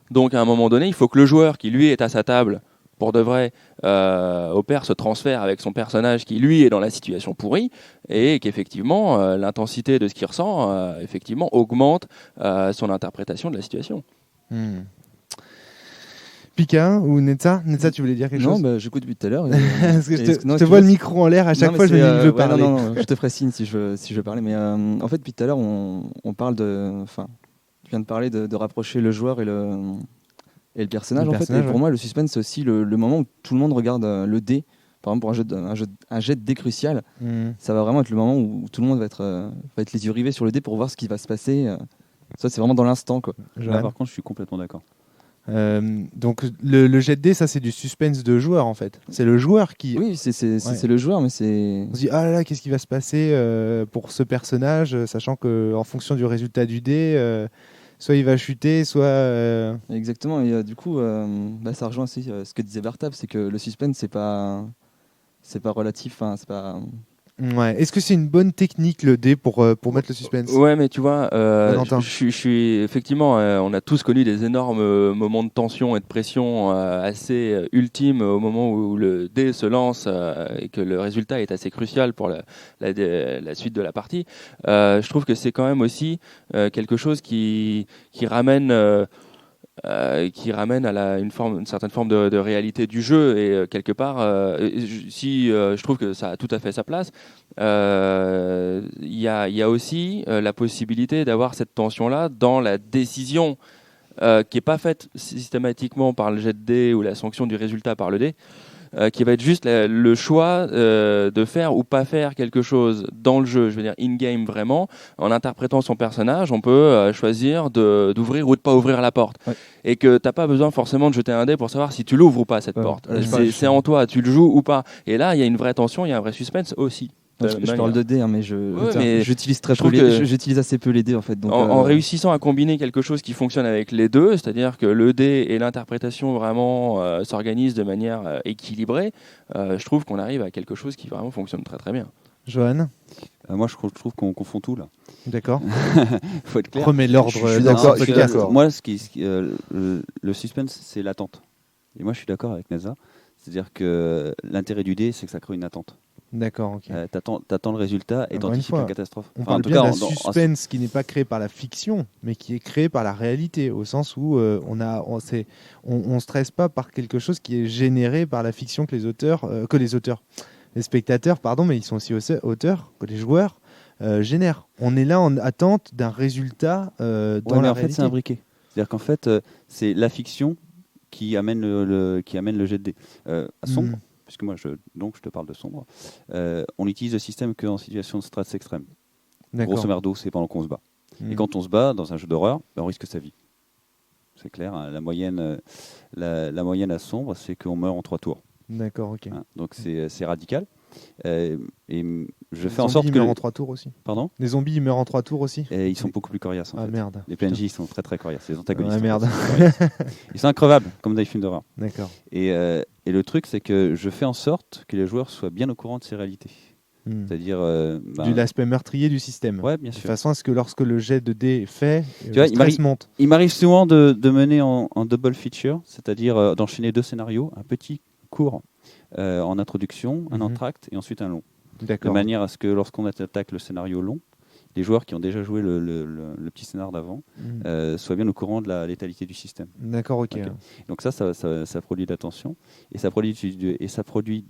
Speaker 6: Donc, à un moment donné, il faut que le joueur qui, lui, est à sa table, pour de vrai, opère ce transfert avec son personnage qui, lui, est dans la situation pourrie et qu'effectivement, l'intensité de ce qu'il ressent, effectivement, augmente son interprétation de la situation.
Speaker 1: Pika ou Netza, tu voulais dire quelque chose?
Speaker 2: Non, j'écoute depuis tout à l'heure.
Speaker 1: Parce que je te vois le micro en l'air, à chaque fois je me dis je veux parler.
Speaker 2: Non, je te ferai signe si je veux parler. Mais en fait, depuis tout à l'heure, on parle de... Enfin, tu viens de parler de rapprocher le joueur et le personnage, en fait. Et pour moi, le suspense, c'est aussi le moment où tout le monde regarde le dé. Par exemple, pour un jet de dé crucial, ça va vraiment être le moment où tout le monde va être les yeux rivés sur le dé pour voir ce qui va se passer. Ça, c'est vraiment dans l'instant, quoi.
Speaker 4: Là, par contre, je suis complètement d'accord.
Speaker 1: Donc, le jet de dé, ça, c'est du suspense de joueur, en fait. C'est le joueur qui...
Speaker 2: Oui, c'est le joueur, mais c'est...
Speaker 1: On se dit, ah là là, qu'est-ce qui va se passer pour ce personnage, sachant qu'en fonction du résultat du dé... soit il va chuter, soit...
Speaker 2: Exactement, et du coup, ça rejoint aussi ce que disait Bartab, c'est que le suspense, c'est pas relatif, c'est pas
Speaker 1: Ouais. Est-ce que c'est une bonne technique le dé pour mettre le suspense?
Speaker 6: Ouais, mais tu vois, je suis effectivement, on a tous connu des énormes moments de tension et de pression assez ultimes au moment où le dé se lance et que le résultat est assez crucial pour la suite de la partie. Je trouve que c'est quand même aussi quelque chose qui ramène à une certaine forme de réalité du jeu et quelque part, je trouve que ça a tout à fait sa place. Il y a aussi la possibilité d'avoir cette tension-là dans la décision qui n'est pas faite systématiquement par le jet de dé ou la sanction du résultat par le dé. Qui va être juste le choix de faire ou pas faire quelque chose dans le jeu, je veux dire in-game vraiment, en interprétant son personnage, on peut choisir d'ouvrir ou de pas ouvrir la porte. Ouais. Et que t'as pas besoin forcément de jeter un dé pour savoir si tu l'ouvres ou pas cette porte. C'est en toi, tu le joues ou pas. Et là, il y a une vraie tension, il y a un vrai suspense aussi.
Speaker 2: Je parle de dés, hein, mais j'utilise j'utilise assez peu les dés en fait. Donc,
Speaker 6: en réussissant à combiner quelque chose qui fonctionne avec les deux, c'est-à-dire que le dé et l'interprétation vraiment s'organisent de manière équilibrée, je trouve qu'on arrive à quelque chose qui vraiment fonctionne très très bien.
Speaker 1: Johan,
Speaker 4: moi je trouve qu'on confond tout là.
Speaker 1: D'accord.
Speaker 4: Faut être clair.
Speaker 1: Remets l'ordre.
Speaker 5: Je suis d'accord.
Speaker 4: Moi, le suspense, c'est l'attente. Et moi, je suis d'accord avec NASA. C'est-à-dire que l'intérêt du dé, c'est que ça crée une attente.
Speaker 1: D'accord, ok.
Speaker 4: T'attends le résultat et t'anticipes une catastrophe.
Speaker 1: On parle bien d'un suspense qui n'est pas créé par la fiction, mais qui est créé par la réalité, au sens où on stresse pas par quelque chose qui est généré par la fiction que les spectateurs, pardon, mais ils sont aussi auteurs, que les joueurs génèrent. On est là en attente d'un résultat dans la réalité.
Speaker 4: En fait, c'est imbriqué. C'est-à-dire qu'en fait, c'est la fiction qui amène le jet de dés. À sombre, puisque moi je te parle de sombre, on utilise le système qu'en situation de stress extrême. Grosso merdo, c'est pendant qu'on se bat. Et quand on se bat dans un jeu d'horreur, on risque sa vie. C'est clair, hein, la moyenne à sombre, c'est qu'on meurt en 3 tours.
Speaker 1: D'accord, ok.
Speaker 4: Hein, donc c'est radical. Et je fais
Speaker 1: en
Speaker 4: sorte
Speaker 1: que... Les zombies meurent en 3 tours aussi.
Speaker 4: Pardon ?
Speaker 1: Les zombies ils meurent en 3 tours aussi.
Speaker 4: Et ils sont beaucoup plus coriaces en fait.
Speaker 1: Merde.
Speaker 4: Les PNJ ils sont très très coriaces. Les antagonistes.
Speaker 1: Ah merde.
Speaker 4: Ils sont increvables comme dans les films d'horreur.
Speaker 1: D'accord.
Speaker 4: Et le truc c'est que je fais en sorte que les joueurs soient bien au courant de ces réalités. C'est-à-dire
Speaker 1: de l'aspect meurtrier du système.
Speaker 4: Ouais, bien sûr.
Speaker 1: De façon à ce que lorsque le jet de dés est fait,
Speaker 4: le stress monte. Il m'arrive souvent de mener en double feature, c'est-à-dire d'enchaîner 2 scénarios, un petit court en introduction, un entracte et ensuite un long. De manière à ce que lorsqu'on attaque le scénario long, les joueurs qui ont déjà joué le petit scénar d'avant soient bien au courant de la létalité du système.
Speaker 1: D'accord, ok.
Speaker 4: Donc ça produit de la tension et ça produit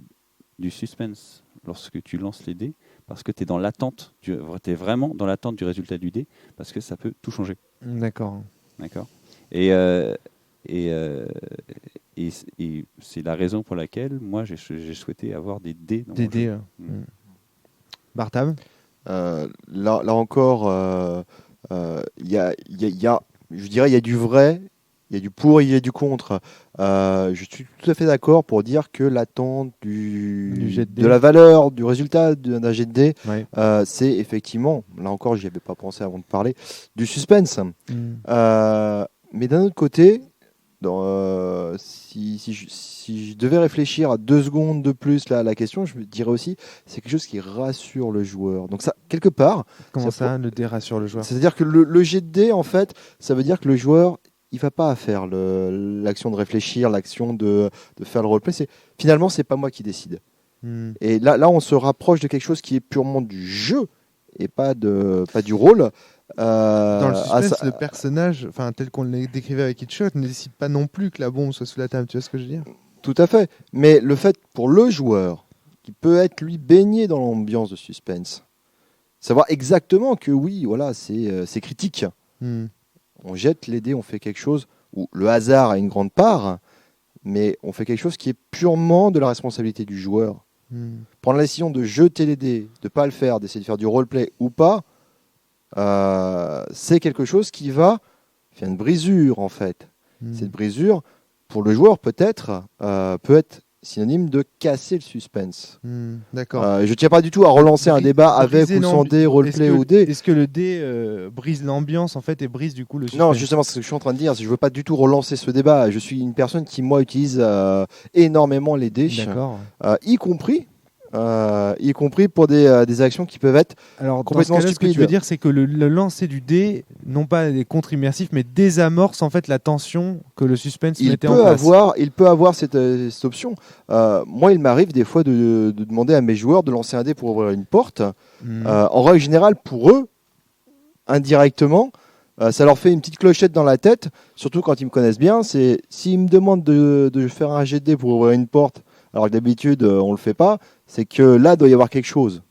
Speaker 4: du suspense lorsque tu lances les dés, parce que tu es dans l'attente, tu es vraiment dans l'attente du résultat du dé, parce que ça peut tout changer.
Speaker 1: D'accord.
Speaker 4: Et c'est la raison pour laquelle moi j'ai souhaité avoir des dés dans mon jeu.
Speaker 1: Bartam,
Speaker 5: là encore, il y a, je dirais, il y a du vrai, il y a du pour, il y a du contre. Je suis tout à fait d'accord pour dire que l'attente de la valeur, du résultat d'un jet de dés, c'est effectivement, là encore, j'y avais pas pensé avant de parler, du suspense. Mais d'un autre côté, si je devais réfléchir à 2 secondes de plus là, à la question, je me dirais aussi c'est quelque chose qui rassure le joueur. Donc ça, quelque part...
Speaker 1: Comment ça, le dé rassure le joueur ?
Speaker 5: C'est-à-dire que le jet de dé, en fait, ça veut dire que le joueur, il va pas faire l'action de réfléchir, l'action de faire le roleplay. Finalement, c'est pas moi qui décide. Et là, on se rapproche de quelque chose qui est purement du jeu et pas du rôle.
Speaker 1: Dans le suspense, le personnage, tel qu'on le décrivait avec Hitchcock, ne décide pas non plus que la bombe soit sous la table. Tu vois ce que je veux dire ?
Speaker 5: Tout à fait. Mais le fait pour le joueur, qui peut être lui baigné dans l'ambiance de suspense, savoir exactement que oui, voilà, c'est critique. On jette les dés, on fait quelque chose où le hasard a une grande part, mais on fait quelque chose qui est purement de la responsabilité du joueur. Prendre la décision de jeter les dés, de ne pas le faire, d'essayer de faire du roleplay ou pas, c'est quelque chose qui va faire une brisure en fait. Cette brisure, pour le joueur peut être synonyme de casser le suspense.
Speaker 1: D'accord.
Speaker 5: Je ne tiens pas du tout à relancer un débat avec ou sans dé, roleplay ou dé.
Speaker 1: Est-ce que le dé brise l'ambiance en fait et brise du coup le suspense ?
Speaker 5: Non, justement, c'est ce que je suis en train de dire. Je ne veux pas du tout relancer ce débat. Je suis une personne qui, moi, utilise énormément les dés, y compris y compris pour des actions qui peuvent être
Speaker 1: Alors,
Speaker 5: complètement
Speaker 1: dans ce cas-là, ce que tu
Speaker 5: stupides.
Speaker 1: veux dire, c'est que le lancer du dé, non pas des contre-immersifs, mais désamorce en fait la tension que le suspense mettait en place.
Speaker 5: Il peut avoir cette option. Moi, il m'arrive des fois de demander à mes joueurs de lancer un dé pour ouvrir une porte. En règle générale, pour eux, indirectement, ça leur fait une petite clochette dans la tête, surtout quand ils me connaissent bien. C'est s'ils me demandent de faire un jet de dé pour ouvrir une porte, alors que d'habitude on le fait pas, c'est que là doit y avoir quelque chose.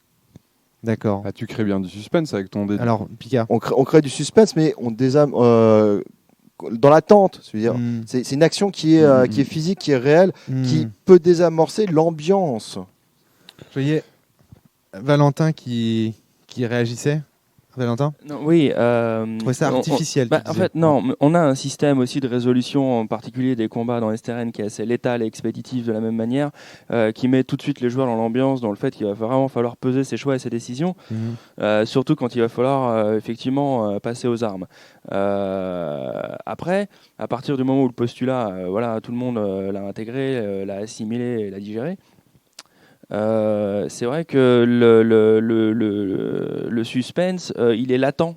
Speaker 1: D'accord.
Speaker 3: Ah, tu crées bien du suspense avec ton dé.
Speaker 1: Alors, Pika.
Speaker 5: On crée du suspense, mais on désame dans l'attente. C'est une action qui est physique, qui est réelle, qui peut désamorcer l'ambiance.
Speaker 1: Je voyais Valentin qui réagissait. Valentin ?
Speaker 6: Non, oui.
Speaker 1: Je trouvais ça artificiel.
Speaker 6: En fait, non. On a un système aussi de résolution, en particulier des combats dans STRN, qui est assez létal et expéditif de la même manière, qui met tout de suite les joueurs dans l'ambiance, dans le fait qu'il va vraiment falloir peser ses choix et ses décisions, surtout quand il va falloir effectivement passer aux armes. Après, à partir du moment où le postulat, tout le monde l'a intégré, l'a assimilé et l'a digéré, c'est vrai que le suspense, il est latent.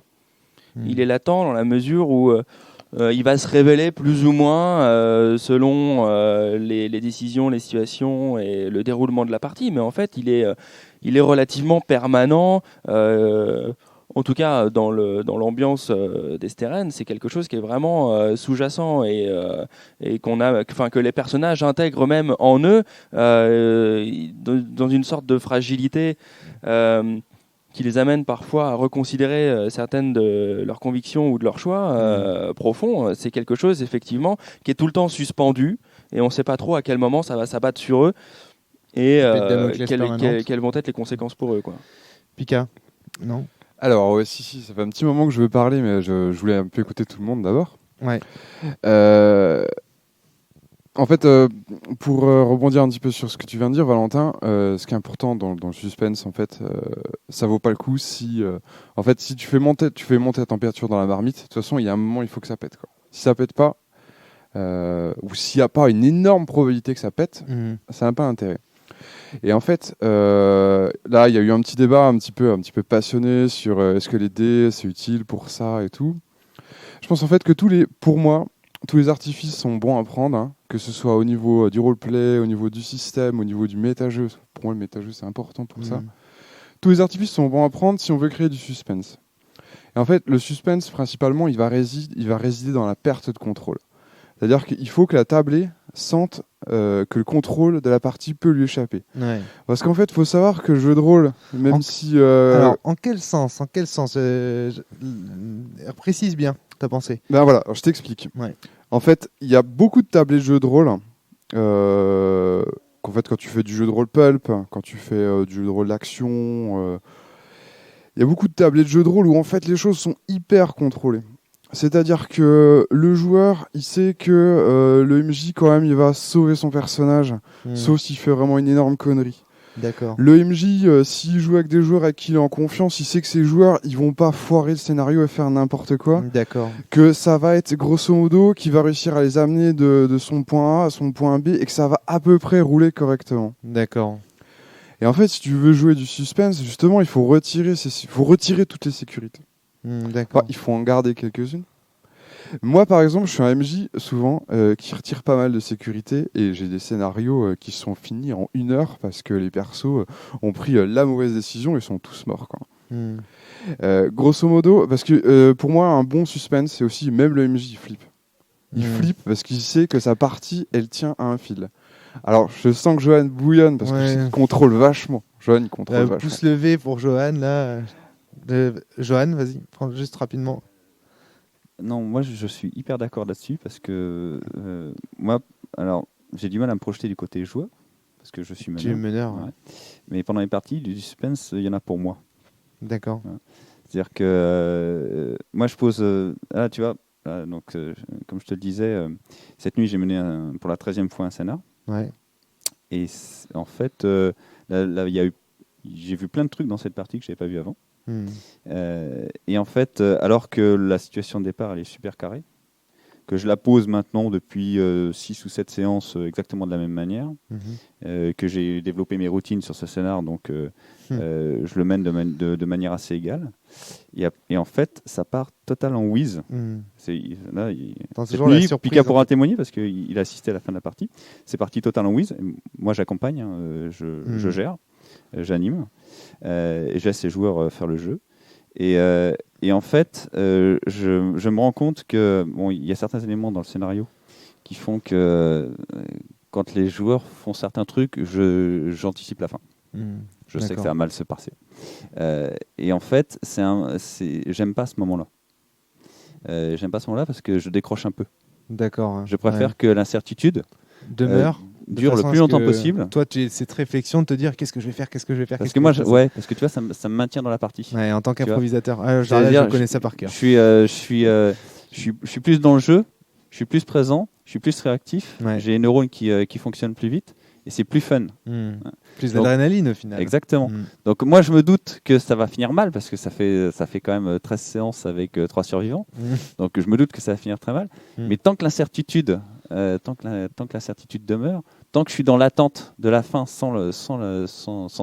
Speaker 6: Il est latent dans la mesure où il va se révéler plus ou moins selon les décisions, les situations et le déroulement de la partie. Mais en fait, il est relativement permanent. En tout cas, dans l'ambiance d'Esteren, c'est quelque chose qui est vraiment sous-jacent et que les personnages intègrent même en eux dans une sorte de fragilité qui les amène parfois à reconsidérer certaines de leurs convictions ou de leurs choix profonds. C'est quelque chose, effectivement, qui est tout le temps suspendu et on ne sait pas trop à quel moment ça va s'abattre sur eux et quelles vont être les conséquences pour eux, quoi.
Speaker 1: Pika ? Non ?
Speaker 3: Alors, ouais, si, ça fait un petit moment que je veux parler, mais je voulais un peu écouter tout le monde d'abord.
Speaker 1: Ouais.
Speaker 3: En fait, pour rebondir un petit peu sur ce que tu viens de dire, Valentin, ce qui est important dans le suspense, en fait, ça vaut pas le coup si tu fais monter la température dans la marmite. De toute façon, il y a un moment, il faut que ça pète, quoi. Si ça pète pas, ou s'il n'y a pas une énorme probabilité que ça pète, ça n'a pas d'intérêt. Et en fait, là, il y a eu un petit débat un petit peu passionné sur est-ce que les dés, c'est utile pour ça et tout. Je pense en fait que pour moi, tous les artifices sont bons à prendre, hein, que ce soit au niveau du roleplay, au niveau du système, au niveau du méta-jeu. Pour moi, le méta-jeu, c'est important pour ça. Tous les artifices sont bons à prendre si on veut créer du suspense. Et en fait, le suspense, principalement, il va résider dans la perte de contrôle. C'est-à-dire qu'il faut que la tablée sente que le contrôle de la partie peut lui échapper.
Speaker 1: Ouais.
Speaker 3: Parce qu'en fait, il faut savoir que le jeu de rôle, même si...
Speaker 1: Alors, en quel sens précise bien ta pensée.
Speaker 3: Ben voilà, alors je t'explique.
Speaker 1: Ouais.
Speaker 3: En fait, il y a beaucoup de tablés de jeux de rôle. Qu'en fait, quand tu fais du jeu de rôle pulp, quand tu fais du jeu de rôle d'action, il y a beaucoup de tablés de jeux de rôle où en fait les choses sont hyper contrôlées. C'est-à-dire que le joueur, il sait que le MJ, quand même, il va sauver son personnage, sauf s'il fait vraiment une énorme connerie.
Speaker 1: D'accord.
Speaker 3: Le MJ, s'il joue avec des joueurs avec qui il est en confiance, il sait que ces joueurs, ils vont pas foirer le scénario et faire n'importe quoi.
Speaker 1: D'accord.
Speaker 3: Que ça va être grosso modo, qu'il va réussir à les amener de son point A à son point B et que ça va à peu près rouler correctement.
Speaker 1: D'accord.
Speaker 3: Et en fait, si tu veux jouer du suspense, justement, il faut retirer toutes les sécurités.
Speaker 1: D'accord.
Speaker 3: Enfin, il faut en garder quelques-unes. Moi, par exemple, je suis un MJ, souvent, qui retire pas mal de sécurité et j'ai des scénarios qui sont finis en 1 heure parce que les persos ont pris la mauvaise décision et sont tous morts, quoi. Grosso modo, parce que pour moi, un bon suspense, c'est aussi, même le MJ, il flippe. Il flippe parce qu'il sait que sa partie, elle tient à un fil. Alors, je sens que Johan bouillonne parce qu'il contrôle vachement. Johan, il contrôle vachement.
Speaker 1: Pouce levé pour Johan, là. Johan, vas-y, prends juste rapidement.
Speaker 4: Non, moi je suis hyper d'accord là-dessus parce que moi, alors j'ai du mal à me projeter du côté joueur parce que je suis meneur.
Speaker 1: Tu es meneur.
Speaker 4: Ouais. Mais pendant les parties, du suspense, il y en a pour moi.
Speaker 1: D'accord.
Speaker 4: Ouais. C'est-à-dire que moi je pose. Là, tu vois, donc comme je te le disais, cette nuit j'ai mené pour la 13e fois un scénar.
Speaker 1: Ouais.
Speaker 4: Et en fait, là, j'ai vu plein de trucs dans cette partie que je n'avais pas vu avant. Et en fait, alors que la situation de départ elle est super carrée, que je la pose maintenant depuis 6 ou 7 séances exactement de la même manière, que j'ai développé mes routines sur ce scénar, donc je le mène de manière assez égale. Et en fait, ça part total en whiz. Là, Pika pourra en témoigner parce qu'il a assisté à la fin de la partie. C'est parti total en whiz. Moi, j'accompagne, je gère, j'anime, et je laisse les joueurs faire le jeu. Et en fait, je me rends compte que il y a certains éléments dans le scénario qui font que quand les joueurs font certains trucs, j'anticipe la fin. Je sais que ça va mal se passer. Et en fait, j'aime pas ce moment-là. J'aime pas ce moment-là parce que je décroche un peu.
Speaker 1: D'accord.
Speaker 4: Je préfère que l'incertitude dure le plus longtemps possible.
Speaker 1: Toi, tu as cette réflexion de te dire qu'est-ce que je vais faire.
Speaker 4: Parce que moi, parce que tu vois, ça me maintient dans la partie.
Speaker 1: Ouais, en tant qu'improvisateur, je connais ça par cœur.
Speaker 4: Je suis plus dans le jeu, je suis plus présent, je suis plus réactif. J'ai les neurones qui fonctionnent plus vite et c'est plus fun.
Speaker 1: Plus d'adrénaline au final.
Speaker 4: Exactement. Donc moi, je me doute que ça va finir mal parce que ça fait quand même 13 séances avec 3 survivants. Donc je me doute que ça va finir très mal. Mais tant que l'incertitude demeure, tant que je suis dans l'attente de la fin sans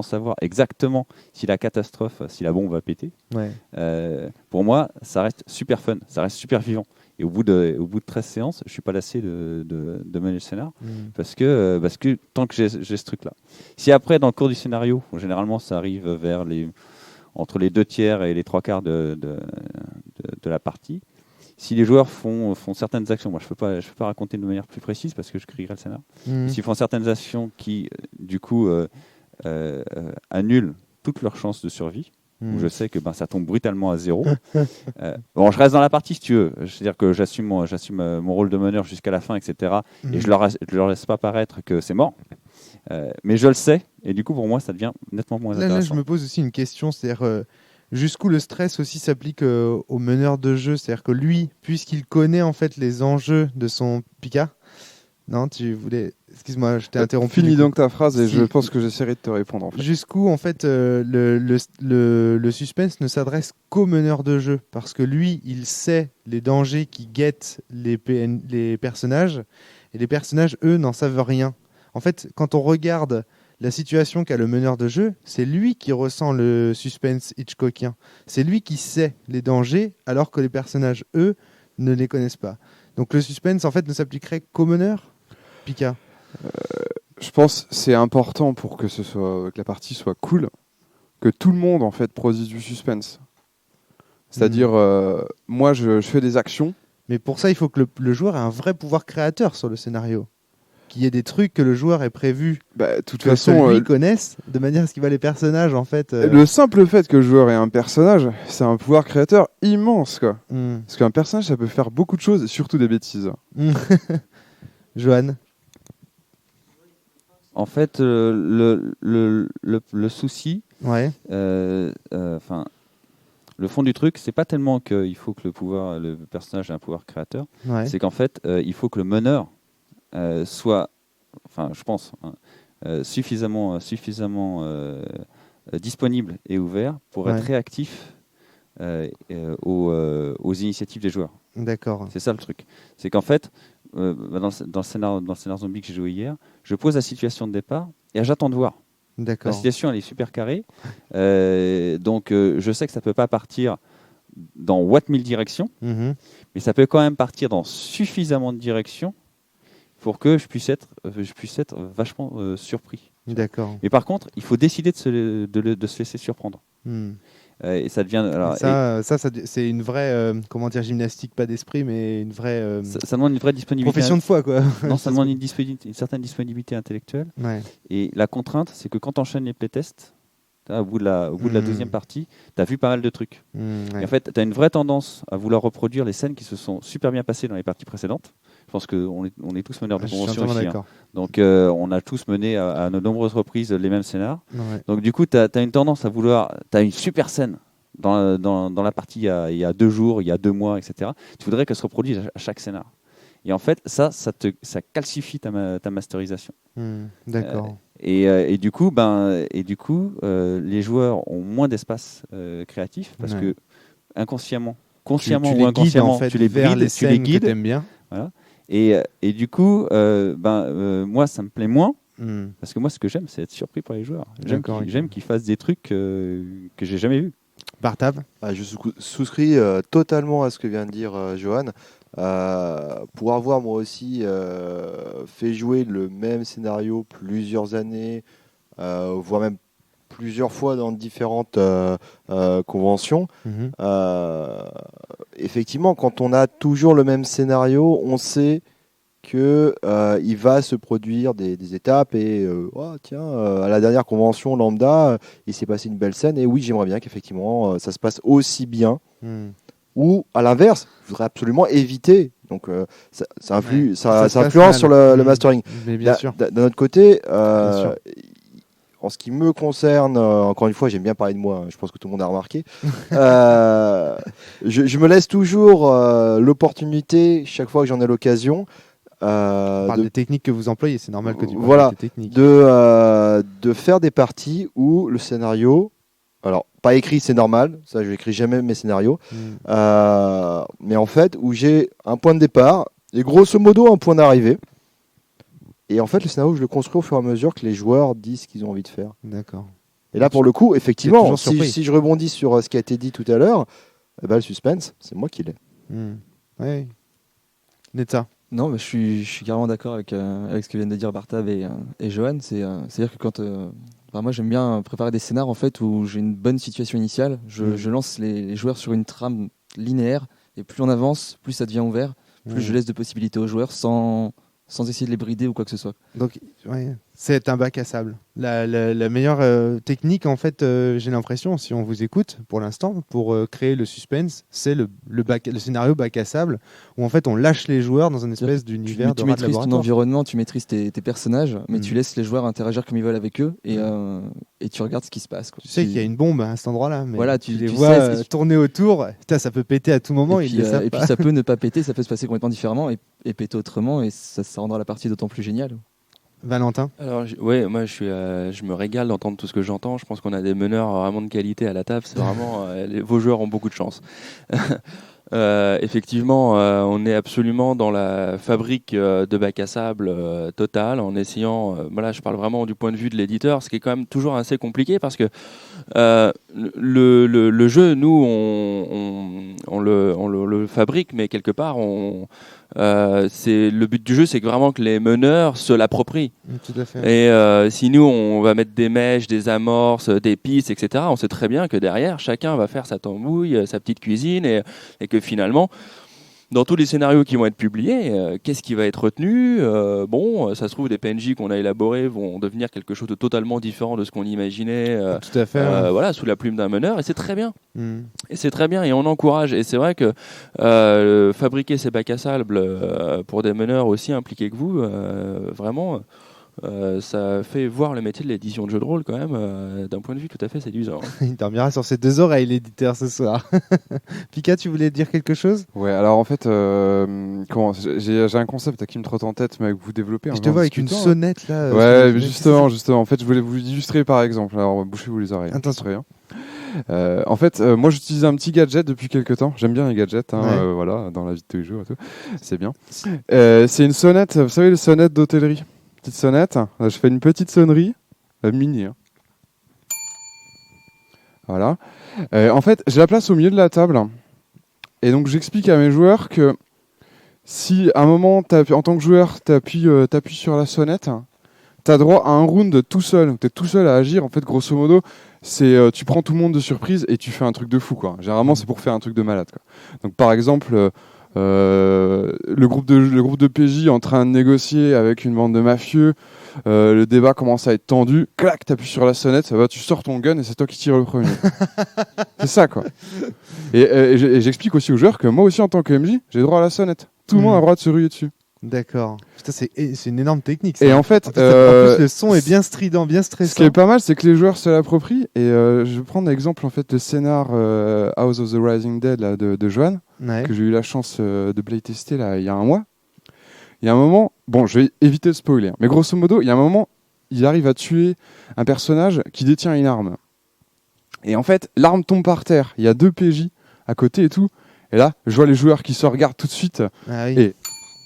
Speaker 4: savoir exactement si la catastrophe, si la bombe va péter, pour moi, ça reste super fun, ça reste super vivant. Et au bout de 13 séances, je ne suis pas lassé de mener le scénar parce que tant que j'ai ce truc-là. Si après, dans le cours du scénario, généralement ça arrive entre les 2/3 et les 3/4 de la partie, si les joueurs font certaines actions, moi je peux pas raconter de manière plus précise parce que je crierai le scénar. S'ils font certaines actions qui, du coup, annulent toutes leurs chances de survie, où je sais que ça tombe brutalement à 0. Je reste dans la partie si tu veux. C'est-à-dire que j'assume mon rôle de meneur jusqu'à la fin, etc. Et je leur laisse pas paraître que c'est mort. Mais je le sais, et du coup pour moi ça devient nettement moins intéressant.
Speaker 1: Là, je me pose aussi une question, c'est-à-dire jusqu'où le stress aussi s'applique au meneur de jeu, c'est-à-dire que lui, puisqu'il connaît en fait les enjeux de son Pika. Non, tu voulais. Excuse-moi, je t'ai interrompu.
Speaker 3: Finis donc ta phrase et je pense que j'essaierai de te répondre. En fait.
Speaker 1: Jusqu'où en fait le suspense ne s'adresse qu'au meneur de jeu parce que lui, il sait les dangers qui guettent les personnages et les personnages, eux, n'en savent rien. En fait, quand on regarde la situation qu'a le meneur de jeu, c'est lui qui ressent le suspense Hitchcockien. C'est lui qui sait les dangers alors que les personnages, eux, ne les connaissent pas. Donc le suspense, en fait, ne s'appliquerait qu'au meneur, Pika.
Speaker 3: Je pense que c'est important pour que la partie soit cool, que tout le monde en fait produise du suspense. C'est-à-dire, moi je fais des actions.
Speaker 1: Mais pour ça, il faut que le joueur ait un vrai pouvoir créateur sur le scénario. Qu'il y ait des trucs que le joueur ait prévus,
Speaker 3: de toute façon,
Speaker 1: lui connaisse, de manière à ce qu'il voit les personnages en fait.
Speaker 3: Le simple fait que le joueur ait un personnage, c'est un pouvoir créateur immense, quoi. Parce qu'un personnage, ça peut faire beaucoup de choses, et surtout des bêtises.
Speaker 1: Johan.
Speaker 4: En fait, le souci, le fond du truc, c'est pas tellement qu'il faut que le personnage ait un pouvoir créateur, c'est qu'en fait, il faut que le meneur soit, je pense, suffisamment disponible et ouvert pour être réactif aux initiatives des joueurs.
Speaker 1: D'accord.
Speaker 4: C'est ça le truc. C'est qu'en fait, dans le scénar zombie que j'ai joué hier, je pose la situation de départ et j'attends de voir.
Speaker 1: D'accord.
Speaker 4: La situation elle est super carrée, donc je sais que ça peut pas partir dans what 1000 directions, mais ça peut quand même partir dans suffisamment de directions pour que je puisse être vachement surpris.
Speaker 1: D'accord.
Speaker 4: Mais par contre, il faut décider de se laisser surprendre. Et ça devient. Alors,
Speaker 1: c'est une vraie gymnastique, pas d'esprit, mais une vraie.
Speaker 4: Ça demande une vraie disponibilité.
Speaker 1: Profession de foi, quoi.
Speaker 4: Non, ça demande une certaine disponibilité intellectuelle. Et la contrainte, c'est que quand tu enchaînes les playtests, au bout de la deuxième partie, tu as vu pas mal de trucs. Et en fait, tu as une vraie tendance à vouloir reproduire les scènes qui se sont super bien passées dans les parties précédentes. Je pense qu'on est tous meneurs de convention ici. Donc, on a tous mené à de nombreuses reprises les mêmes scénars. Donc, du coup, tu as une tendance à vouloir. Tu as une super scène dans la partie il y a 2 jours, il y a 2 mois, etc. Tu voudrais qu'elle se reproduise à chaque scénar. Et en fait, ça calcifie ta masterisation.
Speaker 1: D'accord.
Speaker 4: Et du coup, les joueurs ont moins d'espace créatif parce que inconsciemment, consciemment ou inconsciemment,
Speaker 1: en fait,
Speaker 4: tu les brides, tu les guides.
Speaker 1: Bien.
Speaker 4: Voilà. Et du coup, moi, ça me plaît moins. Parce que moi, ce que j'aime, c'est être surpris par les joueurs. J'aime qu'ils fassent des trucs que j'ai jamais vus.
Speaker 1: Bartab.
Speaker 5: Je souscris totalement à ce que vient de dire Johan. Pour avoir moi aussi fait jouer le même scénario plusieurs années, voire même plusieurs fois dans différentes conventions, effectivement, quand on a toujours le même scénario, on sait que il va se produire des étapes et à la dernière convention lambda, il s'est passé une belle scène et oui, j'aimerais bien qu'effectivement ça se passe aussi bien. Ou à l'inverse, je voudrais absolument éviter. Donc ça influence sur le mastering.
Speaker 1: Mais bien sûr.
Speaker 5: D'un autre côté, en ce qui me concerne, encore une fois, j'aime bien parler de moi, je pense que tout le monde a remarqué. Je me laisse toujours l'opportunité, chaque fois que j'en ai l'occasion,
Speaker 1: on parle des techniques que vous employez, c'est normal que tu parles
Speaker 5: voilà,
Speaker 1: des techniques.
Speaker 5: De faire des parties où le scénario, alors pas écrit, c'est normal, ça je n'écris jamais mes scénarios, mais en fait où j'ai un point de départ et grosso modo un point d'arrivée. Et en fait le scénario je le construis au fur et à mesure que les joueurs disent ce qu'ils ont envie de faire.
Speaker 1: D'accord.
Speaker 5: Et là pour le coup, effectivement, si je rebondis sur ce qui a été dit tout à l'heure, le suspense, c'est moi qui l'ai.
Speaker 1: Oui. Netta.
Speaker 2: Non, mais je suis carrément d'accord avec ce que viennent de dire Bartab et Johan. C'est-à-dire que quand moi j'aime bien préparer des scénars en fait où j'ai une bonne situation initiale. Je lance les joueurs sur une trame linéaire et plus on avance, plus ça devient ouvert, plus je laisse de possibilités aux joueurs sans essayer de les brider ou quoi que ce soit.
Speaker 1: Donc, c'est un bac à sable. La meilleure technique, en fait, j'ai l'impression, si on vous écoute pour l'instant, pour créer le suspense, c'est le scénario bac à sable, où en fait on lâche les joueurs dans une espèce d'univers de
Speaker 2: tu maîtrises ton environnement, tu maîtrises tes personnages, mais tu laisses les joueurs interagir comme ils veulent avec eux et tu regardes ce qui se passe.
Speaker 1: Tu sais qu'il y a une bombe à cet endroit-là, mais
Speaker 2: voilà,
Speaker 1: tu les vois tourner autour. Putain, ça peut péter à tout moment.
Speaker 2: Et puis ça peut ne pas péter, ça peut se passer complètement différemment et péter autrement, et ça rendra la partie d'autant plus géniale.
Speaker 1: Valentin.
Speaker 6: Alors, moi je me régale d'entendre tout ce que j'entends. Je pense qu'on a des meneurs vraiment de qualité à la table. C'est vraiment vos joueurs ont beaucoup de chance. Effectivement, on est absolument dans la fabrique de bac à sable totale, en essayant. Voilà, je parle vraiment du point de vue de l'éditeur, ce qui est quand même toujours assez compliqué parce que le jeu, nous, on le fabrique, mais quelque part, c'est le but du jeu, c'est que vraiment que les meneurs se l'approprient.
Speaker 1: Tout à fait.
Speaker 6: Et si nous, on va mettre des mèches, des amorces, des pistes, etc., on sait très bien que derrière, chacun va faire sa tambouille, sa petite cuisine, et que finalement, dans tous les scénarios qui vont être publiés, qu'est-ce qui va être retenu ? Ça se trouve, des PNJ qu'on a élaborés vont devenir quelque chose de totalement différent de ce qu'on imaginait.
Speaker 1: Tout à fait.
Speaker 6: Voilà, sous la plume d'un meneur, et c'est très bien. Et c'est très bien, et on encourage. Et c'est vrai que fabriquer ces bacs à sable pour des meneurs aussi impliqués que vous, vraiment. Ça fait voir le métier de l'édition de jeux de rôle quand même d'un point de vue tout à fait séduisant.
Speaker 1: Il dormira sur ses deux oreilles, l'éditeur, ce soir. Pika, tu voulais dire quelque chose ?
Speaker 3: Ouais, alors en fait, j'ai un concept qui me trotte en tête, mais que vous développez.
Speaker 1: Je te vois avec une sonnette là.
Speaker 3: Ouais, justement. En fait, je voulais vous illustrer par exemple. Alors, bouchez-vous les oreilles.
Speaker 1: Attention.
Speaker 3: En fait, moi j'utilise un petit gadget depuis quelques temps. J'aime bien les gadgets, voilà, dans la vie de tous les jours et tout. C'est bien. C'est une sonnette, vous savez, les sonnettes d'hôtellerie. Petite sonnette. Je fais une petite sonnerie, mini. Voilà. En fait, j'ai la place au milieu de la table. Et donc, j'explique à mes joueurs que si à un moment, en tant que joueur, t'appuies sur la sonnette, t'as droit à un round tout seul. T'es tout seul à agir. En fait, grosso modo, c'est tu prends tout le monde de surprise et tu fais un truc de fou, quoi. Généralement, c'est pour faire un truc de malade, quoi. Donc, par exemple, le groupe de PJ en train de négocier avec une bande de mafieux, le débat commence à être tendu, clac, t'appuies sur la sonnette, ça va, tu sors ton gun et c'est toi qui tires le premier. C'est ça, quoi. Et j'explique aussi aux joueurs que moi aussi en tant que MJ, j'ai droit à la sonnette. Tout le monde a le droit de se ruer dessus.
Speaker 1: D'accord. Putain, c'est une énorme technique. Ça.
Speaker 3: Et en fait,
Speaker 1: en plus, le son est bien strident, bien stressant.
Speaker 3: Ce qui est pas mal, c'est que les joueurs se l'approprient. Et je vais prendre l'exemple en fait le scénar House of the Rising Dead là, de Johan, que j'ai eu la chance de playtester là il y a un mois. Il y a un moment, bon, je vais éviter de spoiler, mais grosso modo, il y a un moment, il arrive à tuer un personnage qui détient une arme. Et en fait, l'arme tombe par terre. Il y a 2 PJ à côté et tout. Et là, je vois les joueurs qui se regardent tout de suite.
Speaker 1: Ah oui.
Speaker 3: Et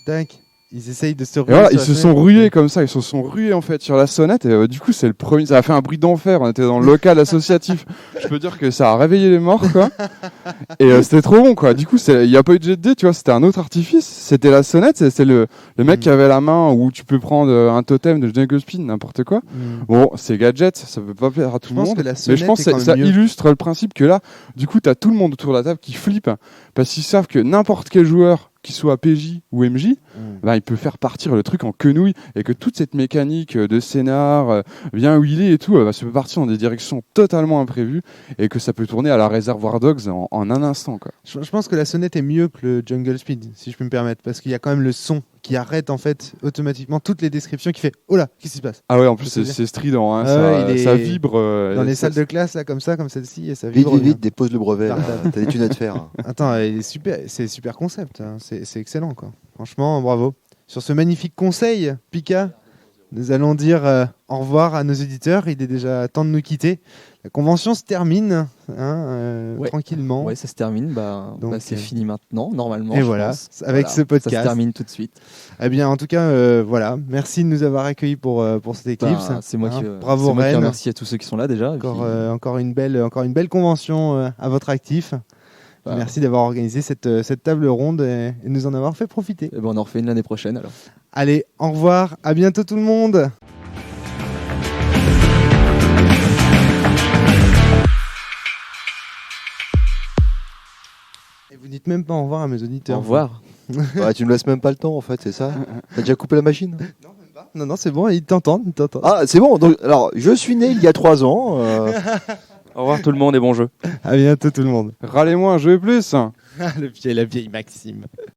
Speaker 1: tac. Ils essayent de se ruer.
Speaker 3: Voilà, ils se sont rués comme ça, ils se sont rués en fait sur la sonnette et du coup c'est le premier, ça a fait un bruit d'enfer, on était dans le local associatif. Je peux dire que ça a réveillé les morts quoi. Et c'était trop bon quoi. Du coup, il y a pas eu de jet de dés, tu vois, c'était un autre artifice, c'était la sonnette, c'est le mec qui avait la main où tu peux prendre un totem de Jungle Speed, n'importe quoi. Bon, c'est gadget, ça peut pas plaire à tout le monde, mais je pense que ça illustre le principe que là, du coup, tu as tout le monde autour de la table qui flippe parce qu'ils savent que n'importe quel joueur qu'il soit PJ ou MJ, bah, il peut faire partir le truc en quenouille et que toute cette mécanique de scénar, bien où il est et tout, ça peut partir dans des directions totalement imprévues et que ça peut tourner à la Reservoir Dogs en un instant. Quoi.
Speaker 1: Je pense que la sonnette est mieux que le Jungle Speed, si je peux me permettre, parce qu'il y a quand même le son qui arrête en fait automatiquement toutes les descriptions, qui fait « Oh là, qu'est-ce qui se passe ?»
Speaker 3: Ah ouais, en plus c'est strident, hein, ça vibre.
Speaker 1: Dans les salles de classe, là, comme celle-ci, et ça vibre.
Speaker 5: Vite, dépose le brevet, t'as des thunes à te faire.
Speaker 1: Attends, c'est super concept, hein. C'est excellent, quoi. Franchement, bravo. Sur ce magnifique conseil, Pika, nous allons dire au revoir à nos auditeurs. Il est déjà temps de nous quitter. La convention se termine tranquillement.
Speaker 2: Ouais, ça se termine. Donc, c'est fini maintenant, normalement.
Speaker 1: Et voilà, avec ce podcast.
Speaker 2: Ça se termine tout de suite.
Speaker 1: Eh bien, en tout cas, voilà. Merci de nous avoir accueillis pour cette éclipse.
Speaker 2: C'est moi qui
Speaker 1: bravo Rennes.
Speaker 2: Merci à tous ceux qui sont là déjà.
Speaker 1: Encore une belle convention à votre actif. Merci d'avoir organisé cette table ronde et de nous en avoir fait profiter.
Speaker 2: Et on en refait une l'année prochaine alors.
Speaker 1: Allez, au revoir, à bientôt tout le monde. Et vous dites même pas au revoir à mes auditeurs.
Speaker 2: Au revoir.
Speaker 5: Tu ne me laisses même pas le temps en fait, c'est ça? T'as déjà coupé la machine?
Speaker 1: Non, même pas. Non, c'est bon, ils t'entendent.
Speaker 5: Ah, c'est bon. Donc, alors, je suis né il y a 3 ans.
Speaker 6: Au revoir tout le monde et bon jeu.
Speaker 1: À bientôt tout le monde.
Speaker 3: Râlez-moi, jouez plus.
Speaker 1: La vieille Maxime.